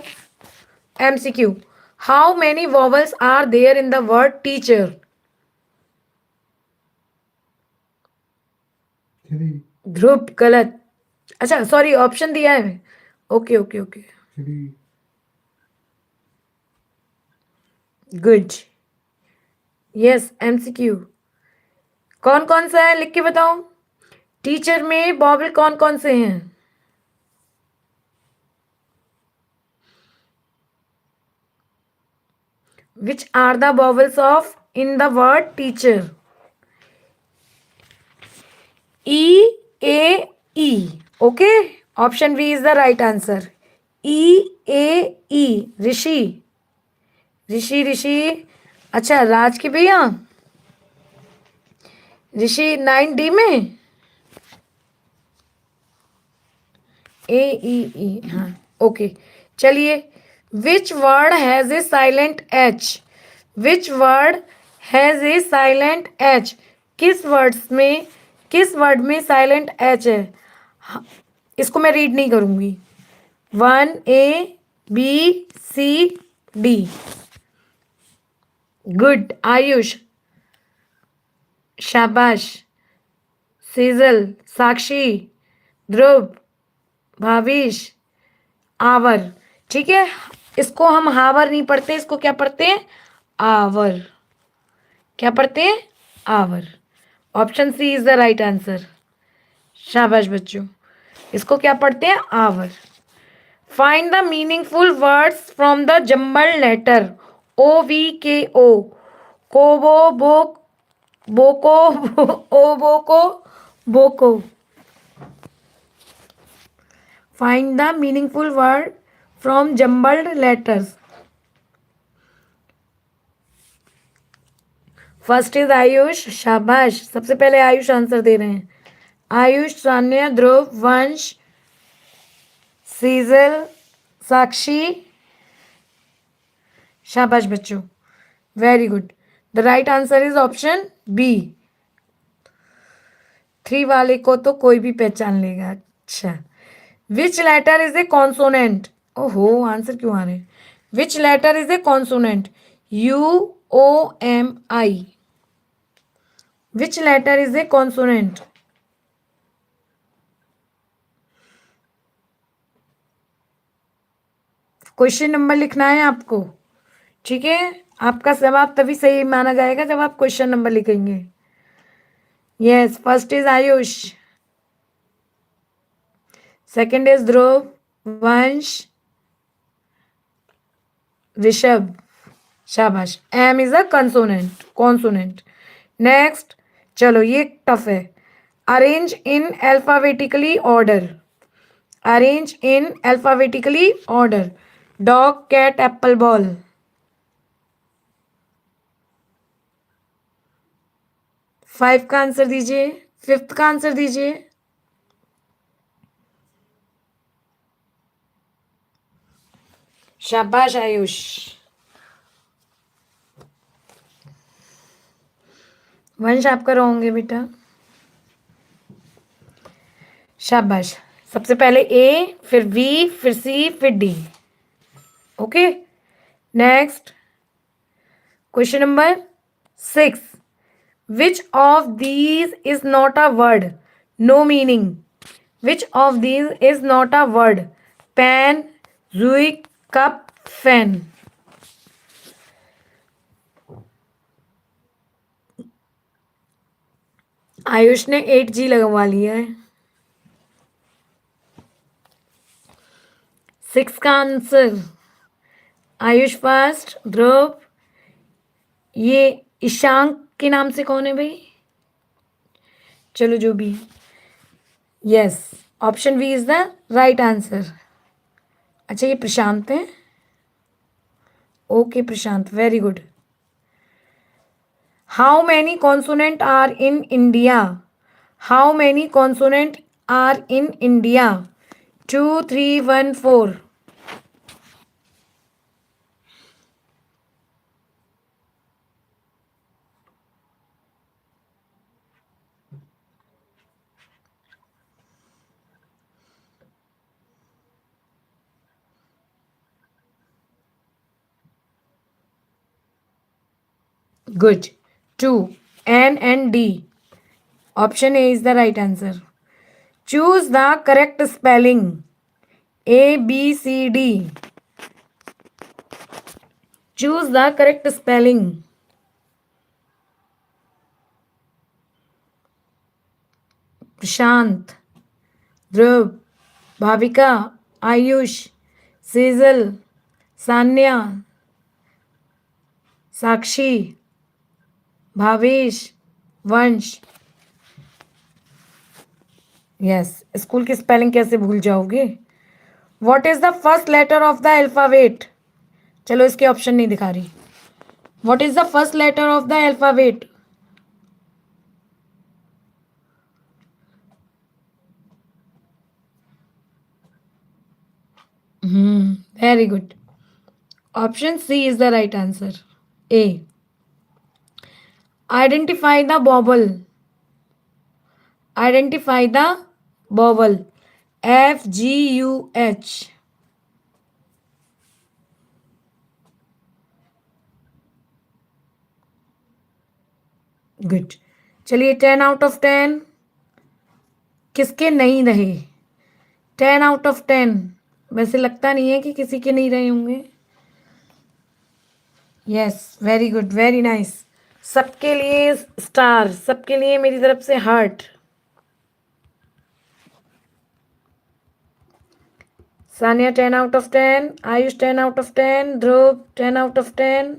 MCQ, how many vowels are there in the word teacher. Dhruv गलत, अच्छा सॉरी ऑप्शन दिया है। Okay okay okay, good. Yes MCQ, कौन कौन सा है लिख के बताओ। टीचर में वोवेल कौन कौन से हैं? Which are the vowels of in the word teacher? E, A, E. Okay. Option B is the right answer. E, A, E. ऋषि, ऋषि ऋषि। अच्छा राज की भैया, ऋषि 9D में A, E, E। हाँ ओके, चलिए। Which word has a silent H? Which word has a silent H? किस वर्ड में साइलेंट एच है? हाँ, इसको मैं रीड नहीं करूंगी। 1A, B, C, D. Good. Ayush. शाबाश. सीजल, साक्षी, ध्रुव, भाविश, आवर. ठीक है, इसको हम हावर नहीं पढ़ते, इसको क्या पढ़ते हैं? आवर. क्या पढ़ते हैं? Hour. Option C is the right answer. शाबाश बच्चों. इसको क्या पढ़ते हैं? Hour. Find the meaningful words from the jumble letter OVKO. कोबो बो बोको ओबोको बोको. Find the meaningful word from jumbled letters. First is Ayush. शाबाश. सबसे पहले आयुष आंसर दे रहे हैं. आयुष, सान्या, ध्रुव, वंश, सीजल, साक्षी. शाबाश बच्चों, very good. The right answer is option B. 3 वाले को तो कोई भी पहचान लेगा. अच्छा. Which letter is a consonant? ओहो, आंसर क्यों आ रहे हैं? Which letter is a consonant? UOMI. Which letter is a consonant? Question number लिखना है आपको. ठीक है, आपका जवाब तभी सही माना जाएगा जब आप क्वेश्चन नंबर लिखेंगे. Yes, first is Ayush, second is Dhruv, Vansh, Rishabh. शाबाश. M is a consonant, consonant. Next. चलो, ये टफ है. Arrange in alphabetically order. Arrange in alphabetically order. Dog, cat, apple, ball. 5 का आंसर दीजिए. 5th का आंसर दीजिए. शाबाश आयुष. वंश आपका होंगे बेटा. शाबाश. सबसे पहले ए, फिर बी, फिर सी, फिर D. Okay. Next. Question number 6. Which of these is not a word? No meaning. Which of these is not a word? Pen, रुई, कप, फैन. आयुष ने 8G लगवा लिया है. 6 का आंसर. आयुष फर्स्ट, ध्रुव. ये ईशांक के नाम से कौन है भाई? चलो जो भी. Yes, option B is the right answer. अच्छा, ये प्रशांत है. Okay Prashant, very good. How many consonant are in India? How many consonant are in India? 2, 3, 1, 4. Good. 2. N and D. Option A is the right answer. Choose the correct spelling. A, B, C, D. Choose the correct spelling. Prashant, Dhruv, Bhavika, Ayush, Sejal, Sanya, Sakshi, Bhavesh, Vansh. Yes, school की स्पेलिंग कैसे भूल जाओगे? What is the first letter of the alphabet? चलो, इसके ऑप्शन नहीं दिखा रही. What is the first letter of the alphabet? Very good. Option C is the right answer. A. Identify the vowel. Identify the vowel. FGUH. Good. चलिए 10 out of 10 किसके नहीं रहे? 10 out of 10 वैसे लगता नहीं है कि किसी के नहीं रहे होंगे। Yes, very good, very nice. सबके लिए स्टार, सबके लिए मेरी तरफ से heart. Sania 10 out of 10, Ayush 10 out of 10, Dhruv 10 out of 10,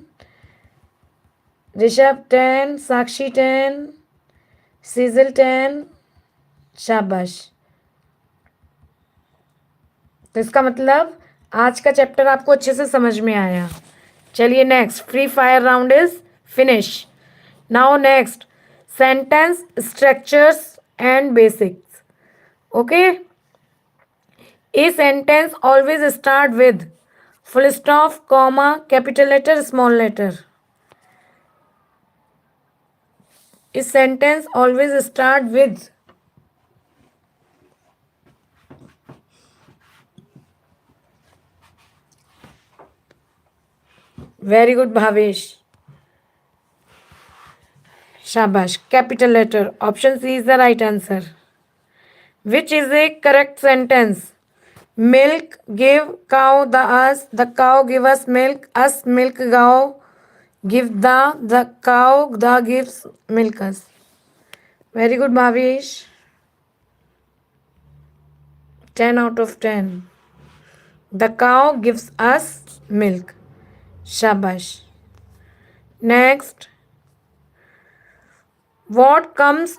Rishabh 10, साक्षी 10, सीजल 10। शाबाश। तो इसका मतलब आज का चैप्टर आपको अच्छे से समझ में आया। चलिए next, free fire round is finish. Now next, sentence structures and basics. Okay, a sentence always start with full stop, comma, capital letter, small letter. A sentence always start with, very good Bhavesh, शाबाश, capital letter. Option C is the right answer. Which is a correct sentence? Milk give cow the us, the cow give us milk, us milk cow give the cow the gives milk us. Very good Bhavesh, 10 out of 10। The cow gives us milk, शाबाश। Next, what comes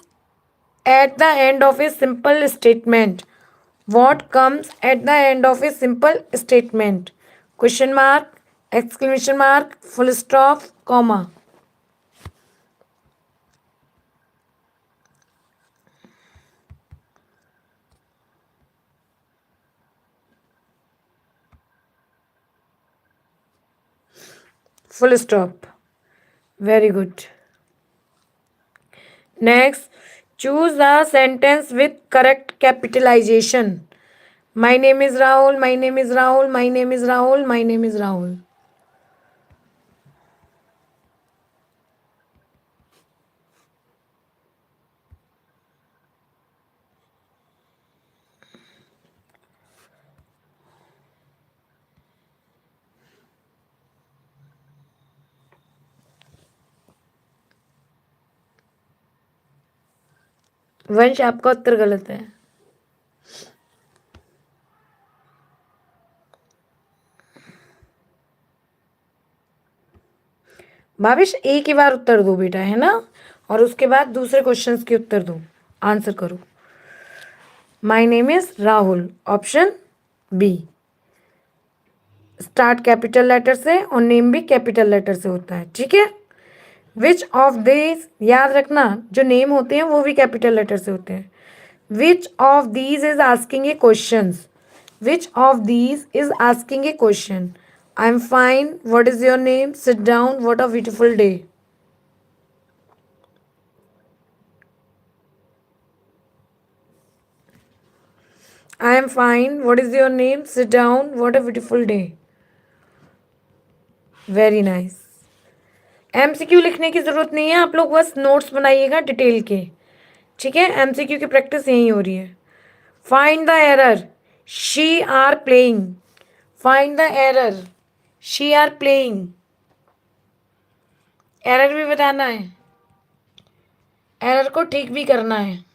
at the end of a simple statement? What comes at the end of a simple statement? Question mark, exclamation mark, full stop, comma. Full stop. Very good. Next, choose a sentence with correct capitalization. My name is Rahul, my name is Rahul, my name is Rahul, my name is Rahul. वंश, आपका उत्तर गलत है। भाविश, एक ही बार उत्तर दो बेटा, है ना, और उसके बाद दूसरे क्वेश्चंस के उत्तर दो, आंसर करो। My name is Rahul, option B. Start capital letter से और नेम भी कैपिटल लेटर से होता है, ठीक है। विच ऑफ दीज, याद रखना जो नेम होते हैं वो भी कैपिटल लेटर से होते हैं। विच of these is asking A question, which of these is asking A question. I am fine, what is your name, sit down, what a beautiful day. I am fine. What is your name? Sit down. What a beautiful day. Very nice. MCQ लिखने की ज़रूरत नहीं है, आप लोग बस नोट्स बनाइएगा डिटेल के, ठीक है। MCQ की प्रैक्टिस यहीं हो रही है। Find the error, she are playing. Find the error, she are playing. Error भी बताना है, एरर को ठीक भी करना है।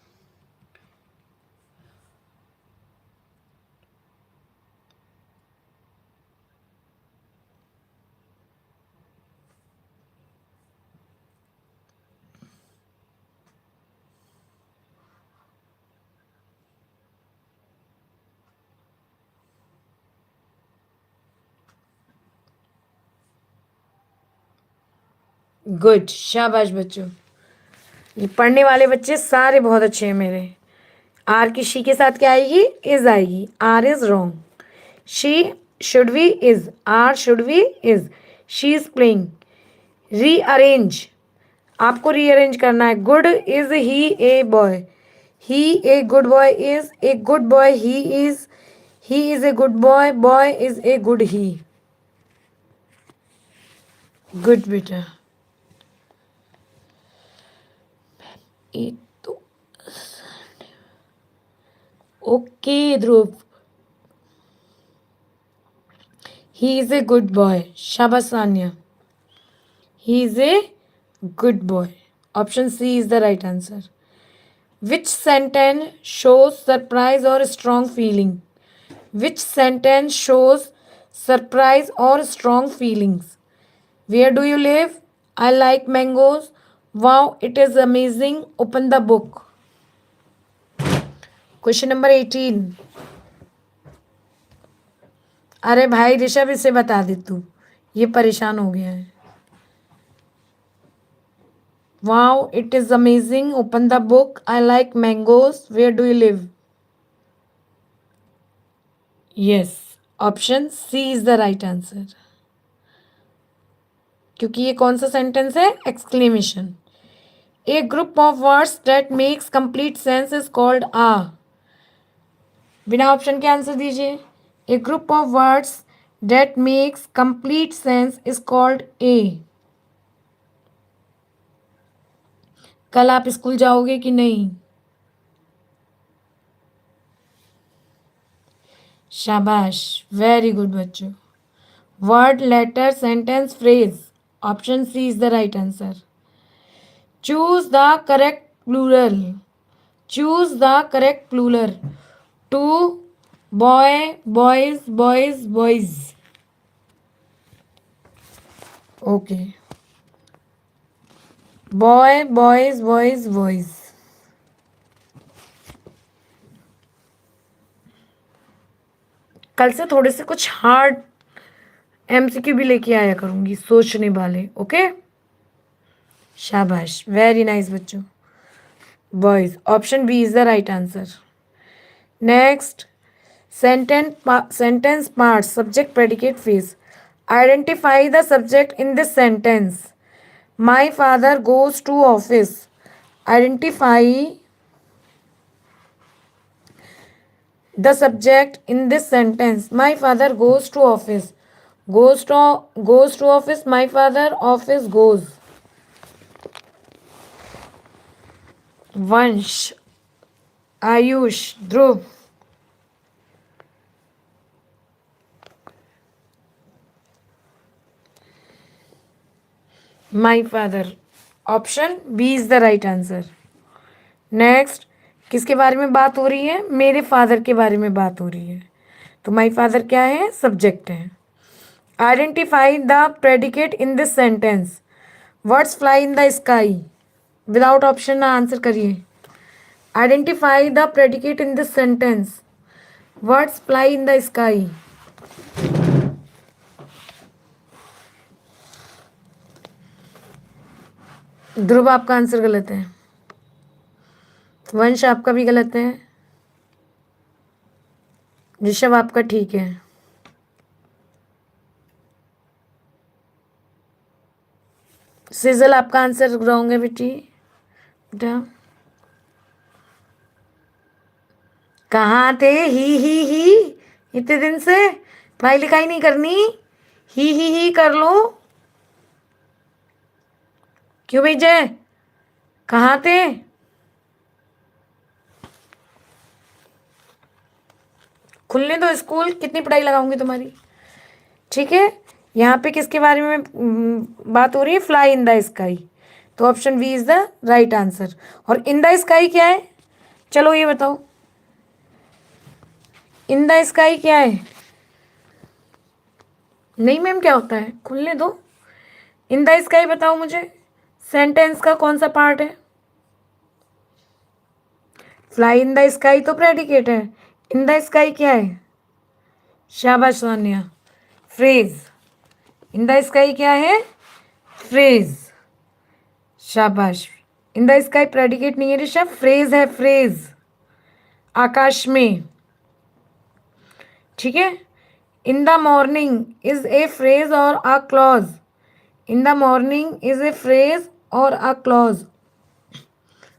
गुड, शाबाश बच्चों, ये पढ़ने वाले बच्चे सारे बहुत अच्छे हैं मेरे। आर की शी के साथ क्या आएगी? इज आएगी। Are is wrong, she should be is, are should be is. She is playing. Rearrange, आपको रीअरेंज करना है। Good is he a boy, he a good boy is a good boy, he is a good boy, boy is a good he. Good बेटा। ये तो okay Dhruv, he is a good boy, शाबाश Sanya, he is a good boy. Option C is the right answer. Which sentence shows surprise or strong feeling? Which sentence shows surprise or strong feelings? Where do you live? I like mangoes. Wow it is amazing. Open the book. Question number 18। अरे भाई ऋषभ इसे बता दे तू, ये परेशान हो गया है। Wow it is amazing. Open the book. I like mangoes. Where do you live? Yes, option C is the right answer, क्योंकि ये कौन सा सेंटेंस है? Exclamation. A group of words that makes complete sense is called a. बिना ऑप्शन के आंसर दीजिए। A group of words that makes complete sense is called a. कल आप स्कूल जाओगे कि नहीं? शाबाश, वेरी गुड बच्चों। Word, letter, sentence, phrase. Option C is the right answer. Choose the correct plural. Choose the correct plural. Two boy, boys, boys, boys. Okay, boy, boys, boys, boys. कल से थोड़े से कुछ हार्ड एमसीक्यू भी लेके आया करूंगी, सोचने वाले। ओके, शाबाश, वेरी नाइस बच्चों। Boys, option B is the right answer. Next, sentence part, subject, predicate, phrase. Identify the subject in this sentence. My father goes to office. Identify the subject in this sentence. My father goes to office. Goes to office. My father office goes. Vansh, Ayush, Dhruv. My father. Option B is the right answer. Next, किसके बारे में बात हो रही है? मेरे फादर के बारे में बात हो रही है, तो माई फादर क्या है? सब्जेक्ट है। Identify the predicate in this sentence. Words fly in the sky. Without option answer करिए। Identify the predicate in this sentence. Words fly in the sky. Dhruv, आपका आंसर गलत है। वंश, आपका भी गलत है। ऋषभ, आपका ठीक है। सिजल, आपका आंसर रॉन्ग है बेटा। कहाँ थे? ही इतने दिन से पढ़ाई लिखाई नहीं करनी? ही कर लो। क्यों भेजे? कहाँ थे? खुलने दो स्कूल, कितनी पढ़ाई लगाऊंगी तुम्हारी। ठीक है, यहाँ पे किसके बारे में बात हो रही है? Fly in the sky. तो option B is the right answer. और इन द स्काई क्या है? चलो ये बताओ, इन द स्काई क्या है? नहीं मैम, क्या होता है? खुलने दो। इन द स्काई बताओ मुझे, सेंटेंस का कौन सा पार्ट है? फ्लाई इन द स्काई तो प्रेडिकेट है। इन द स्काई क्या है? शाबाश Sonia, phrase. In the sky क्या है? फ्रेज। शाबाश। इन द स्काई प्रेडिकेट नहीं है ऋषभ, फ्रेज है, फ्रेज। आकाश में। ठीक है। In the morning is a phrase or a clause. In the morning is a phrase or a clause.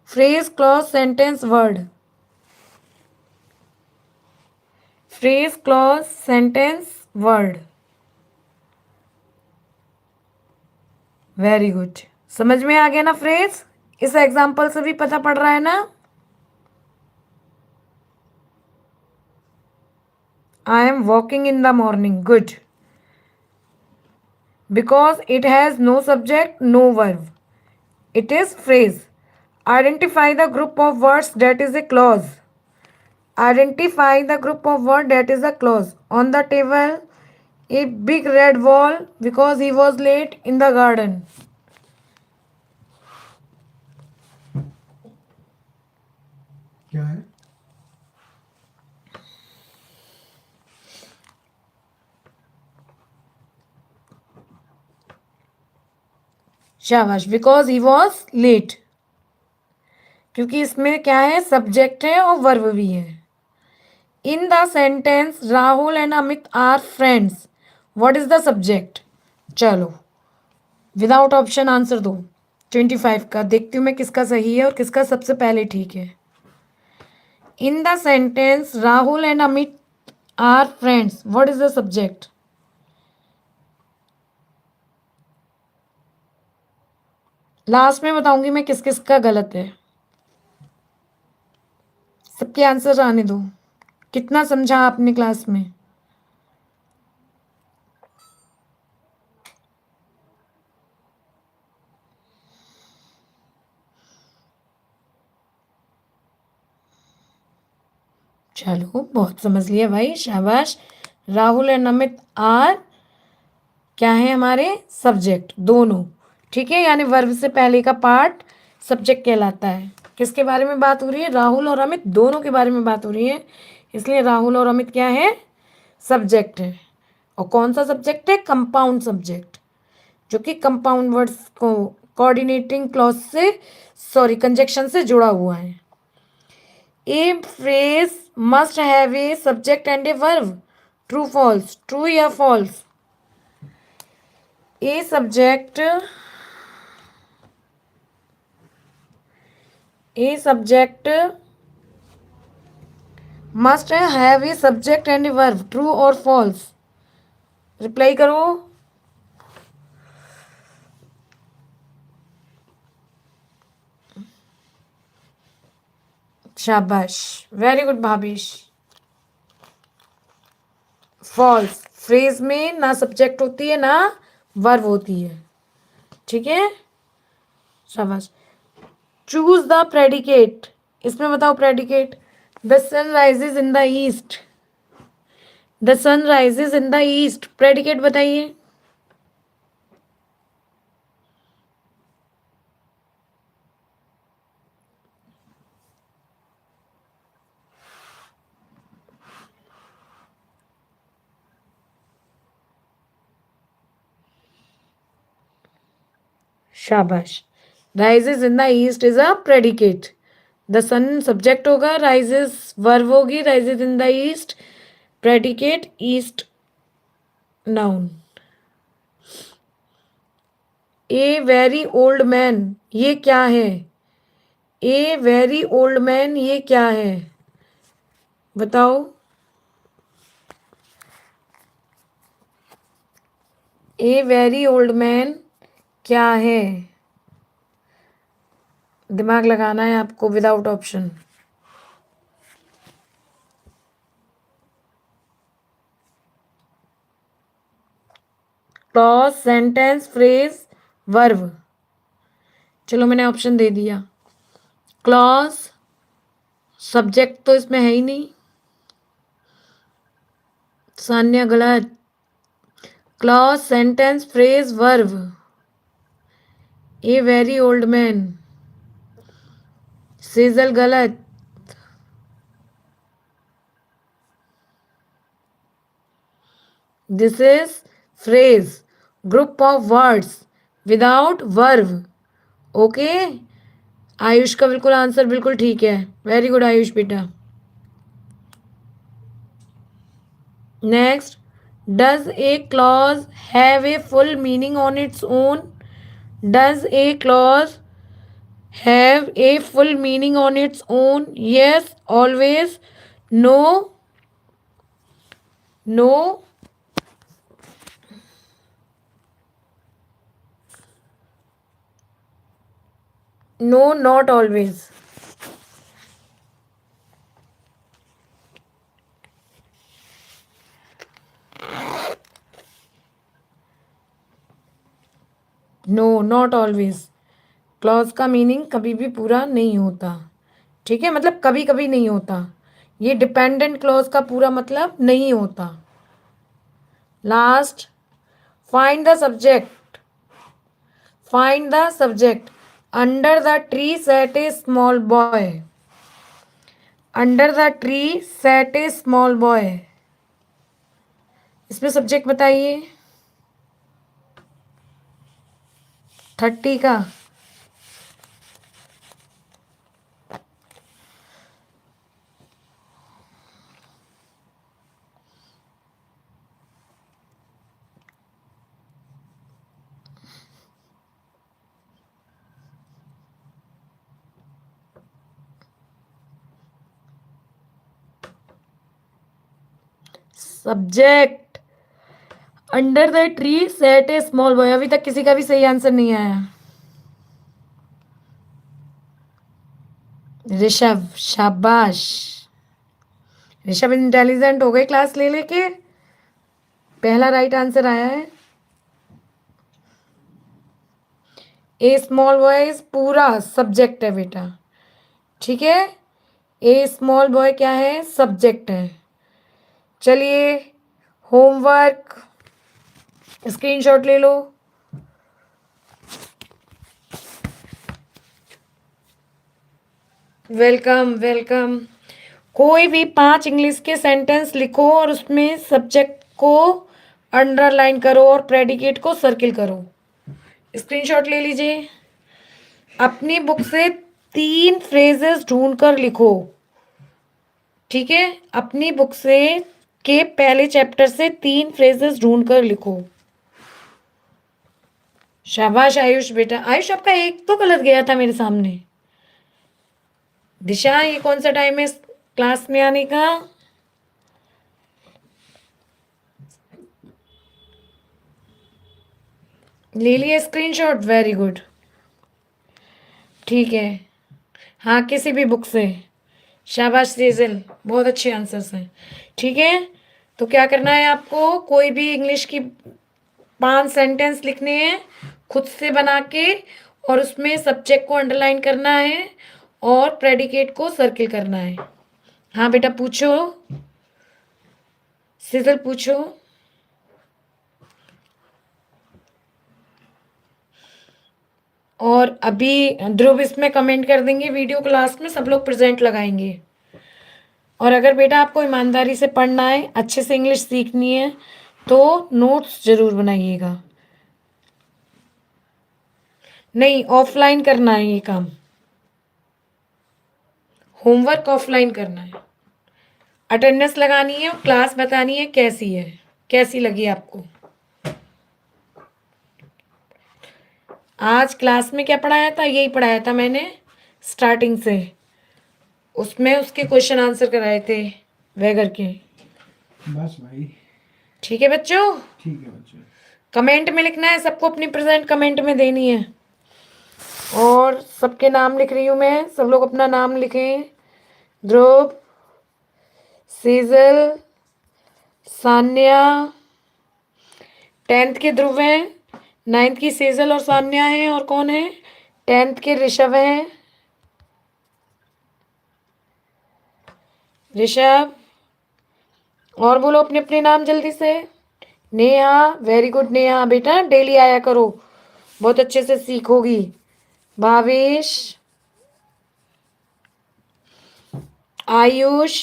Phrase, clause, sentence, word. Phrase, clause, sentence, word. Very good, समझ में आ गया ना फ्रेज? इस एग्जाम्पल से भी पता पड़ रहा है ना। I am walking in the morning, good, because it has no subject no verb, it is phrase. Identify the group of words that is a clause. Identify the group of word that is a clause. On the table, a big red ball because he was late in the garden. क्या है? शाबाश, because he was late, क्योंकि इसमें क्या है, सब्जेक्ट है और वर्ब भी है। In the sentence Rahul and Amit are friends, what is the subject? चलो विदाउट ऑप्शन आंसर दो 25 का। देखती हूँ मैं किसका सही है और किसका सबसे पहले ठीक है। In the sentence Rahul and Amit are friends, what is the subject? Last में बताऊंगी मैं किस किस का गलत है। सबके आंसर आने दो। कितना समझा आपने क्लास में? चलो बहुत समझ लिया भाई, शाबाश। राहुल एंड अमित आर क्या है हमारे? सब्जेक्ट दोनों, ठीक है, यानी वर्ब से पहले का पार्ट सब्जेक्ट कहलाता है। किसके बारे में बात हो रही है? राहुल और अमित दोनों के बारे में बात हो रही है, इसलिए राहुल और अमित क्या है? सब्जेक्ट है। और कौन सा सब्जेक्ट है? कंपाउंड सब्जेक्ट, जो कि कंपाउंड वर्ड्स को कोऑर्डिनेटिंग क्लॉज से, सॉरी, कंजक्शन से जुड़ा हुआ है। A phrase must have a subject and a verb, true false, true या false? A subject must have a subject and a verb, true or false? Reply करो। शाबाश, वेरी गुड भाभीश। फॉल्स। फ्रेज में ना सब्जेक्ट होती है ना वर्ब होती है, ठीक है, शाबाश। चूज द प्रेडिकेट, इसमें बताओ predicate. The sun rises in the east, the sun rises in the east, predicate बताइए। शाबाश, rises in the east is a predicate. The sun subject होगा, राइजेज वर्ब होगी, rises in the east predicate, east noun. A very old man, ये क्या है? ए वेरी ओल्ड मैन, ये क्या है? बताओ। ए वेरी ओल्ड मैन क्या है? दिमाग लगाना है आपको without option. Clause, sentence, phrase, verb. चलो मैंने ऑप्शन दे दिया। क्लॉज, सब्जेक्ट तो इसमें है ही नहीं, सान्या गलत। Clause, sentence, phrase, verb. A very old man, Sejal गलत। This is phrase, group of words without verb, okay. Ayush का बिल्कुल आंसर बिल्कुल ठीक है, वेरी गुड आयुष बेटा। Next, does a clause have a full meaning on its own? Does a clause have a full meaning on its own? Yes, always, no, no, no not always. No not always clause का मीनिंग कभी भी पूरा नहीं होता, ठीक है, मतलब कभी कभी नहीं होता। ये डिपेंडेंट क्लॉज का पूरा मतलब नहीं होता। Last, find the subject. Find the subject. Under the tree sat a small boy. Under the tree sat a small boy. इसमें सब्जेक्ट बताइए 30 का। Subject under the tree set a small boy. अभी तक किसी का भी सही आंसर नहीं आया। ऋषभ, शाबाश। ऋषभ इंटेलिजेंट हो गए क्लास ले लेके, पहला राइट आंसर आया है। ए स्मॉल बॉय पूरा सब्जेक्ट है बेटा, ठीक है। ए स्मॉल बॉय क्या है, सब्जेक्ट है। चलिए होमवर्क स्क्रीनशॉट ले लो। Welcome welcome. कोई भी 5 इंग्लिश के सेंटेंस लिखो और उसमें सब्जेक्ट को अंडरलाइन करो और प्रेडिकेट को सर्किल करो। स्क्रीनशॉट ले लीजिए। अपनी बुक से 3 फ्रेजेस ढूंढ कर लिखो, ठीक है। अपनी बुक से के पहले चैप्टर से 3 फ्रेजेस ढूंढ कर लिखो। शाबाश आयुष बेटा। आयुष आपका एक तो गलत गया था मेरे सामने। दिशा, ये कौन सा टाइम है क्लास में आने का? ले लिए स्क्रीनशॉट, वेरी गुड, ठीक है। हाँ, किसी भी बुक से। शाबाश रेजल, बहुत अच्छे आंसर्स हैं, ठीक है। तो क्या करना है आपको, कोई भी इंग्लिश की 5 सेंटेंस लिखने हैं खुद से बना के, और उसमें सब्जेक्ट को अंडरलाइन करना है और प्रेडिकेट को सर्किल करना है। हाँ बेटा पूछो, सिजल पूछो। और अभी ध्रुव इसमें कमेंट कर देंगे, वीडियो क्लास में सब लोग प्रेजेंट लगाएंगे। और अगर बेटा आपको ईमानदारी से पढ़ना है, अच्छे से इंग्लिश सीखनी है, तो नोट्स जरूर बनाइएगा। नहीं, ऑफलाइन करना है ये काम, होमवर्क ऑफलाइन करना है। अटेंडेंस लगानी है और क्लास बतानी है कैसी है, कैसी लगी आपको। आज क्लास में क्या पढ़ाया था, यही पढ़ाया था मैंने स्टार्टिंग से। उसमें उसके क्वेश्चन आंसर कराए थे वैगर के। बस भाई, ठीक है बच्चों, ठीक है बच्चों। कमेंट में लिखना है सबको, अपनी प्रेजेंट कमेंट में देनी है। और सबके नाम लिख रही हूँ मैं, सब लोग अपना नाम लिखें। ध्रुव, सीजल, सान्या, 10th के ध्रुव हैं, 9th की सेजल और सान्या है, और कौन है 10th के ऋषभ हैं। ऋषभ, और बोलो अपने अपने नाम जल्दी से। नेहा, वेरी गुड नेहा, बेटा डेली आया करो, बहुत अच्छे से सीखोगी। भावेश, आयुष,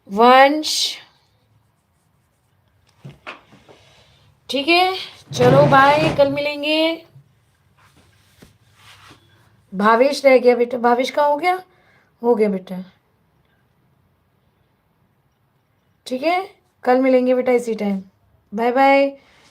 वंश, ठीक है। चलो बाय, कल मिलेंगे। भावेश रह गया बेटा, भावेश का हो गया बेटा, ठीक है। कल मिलेंगे बेटा इसी टाइम। Bye bye.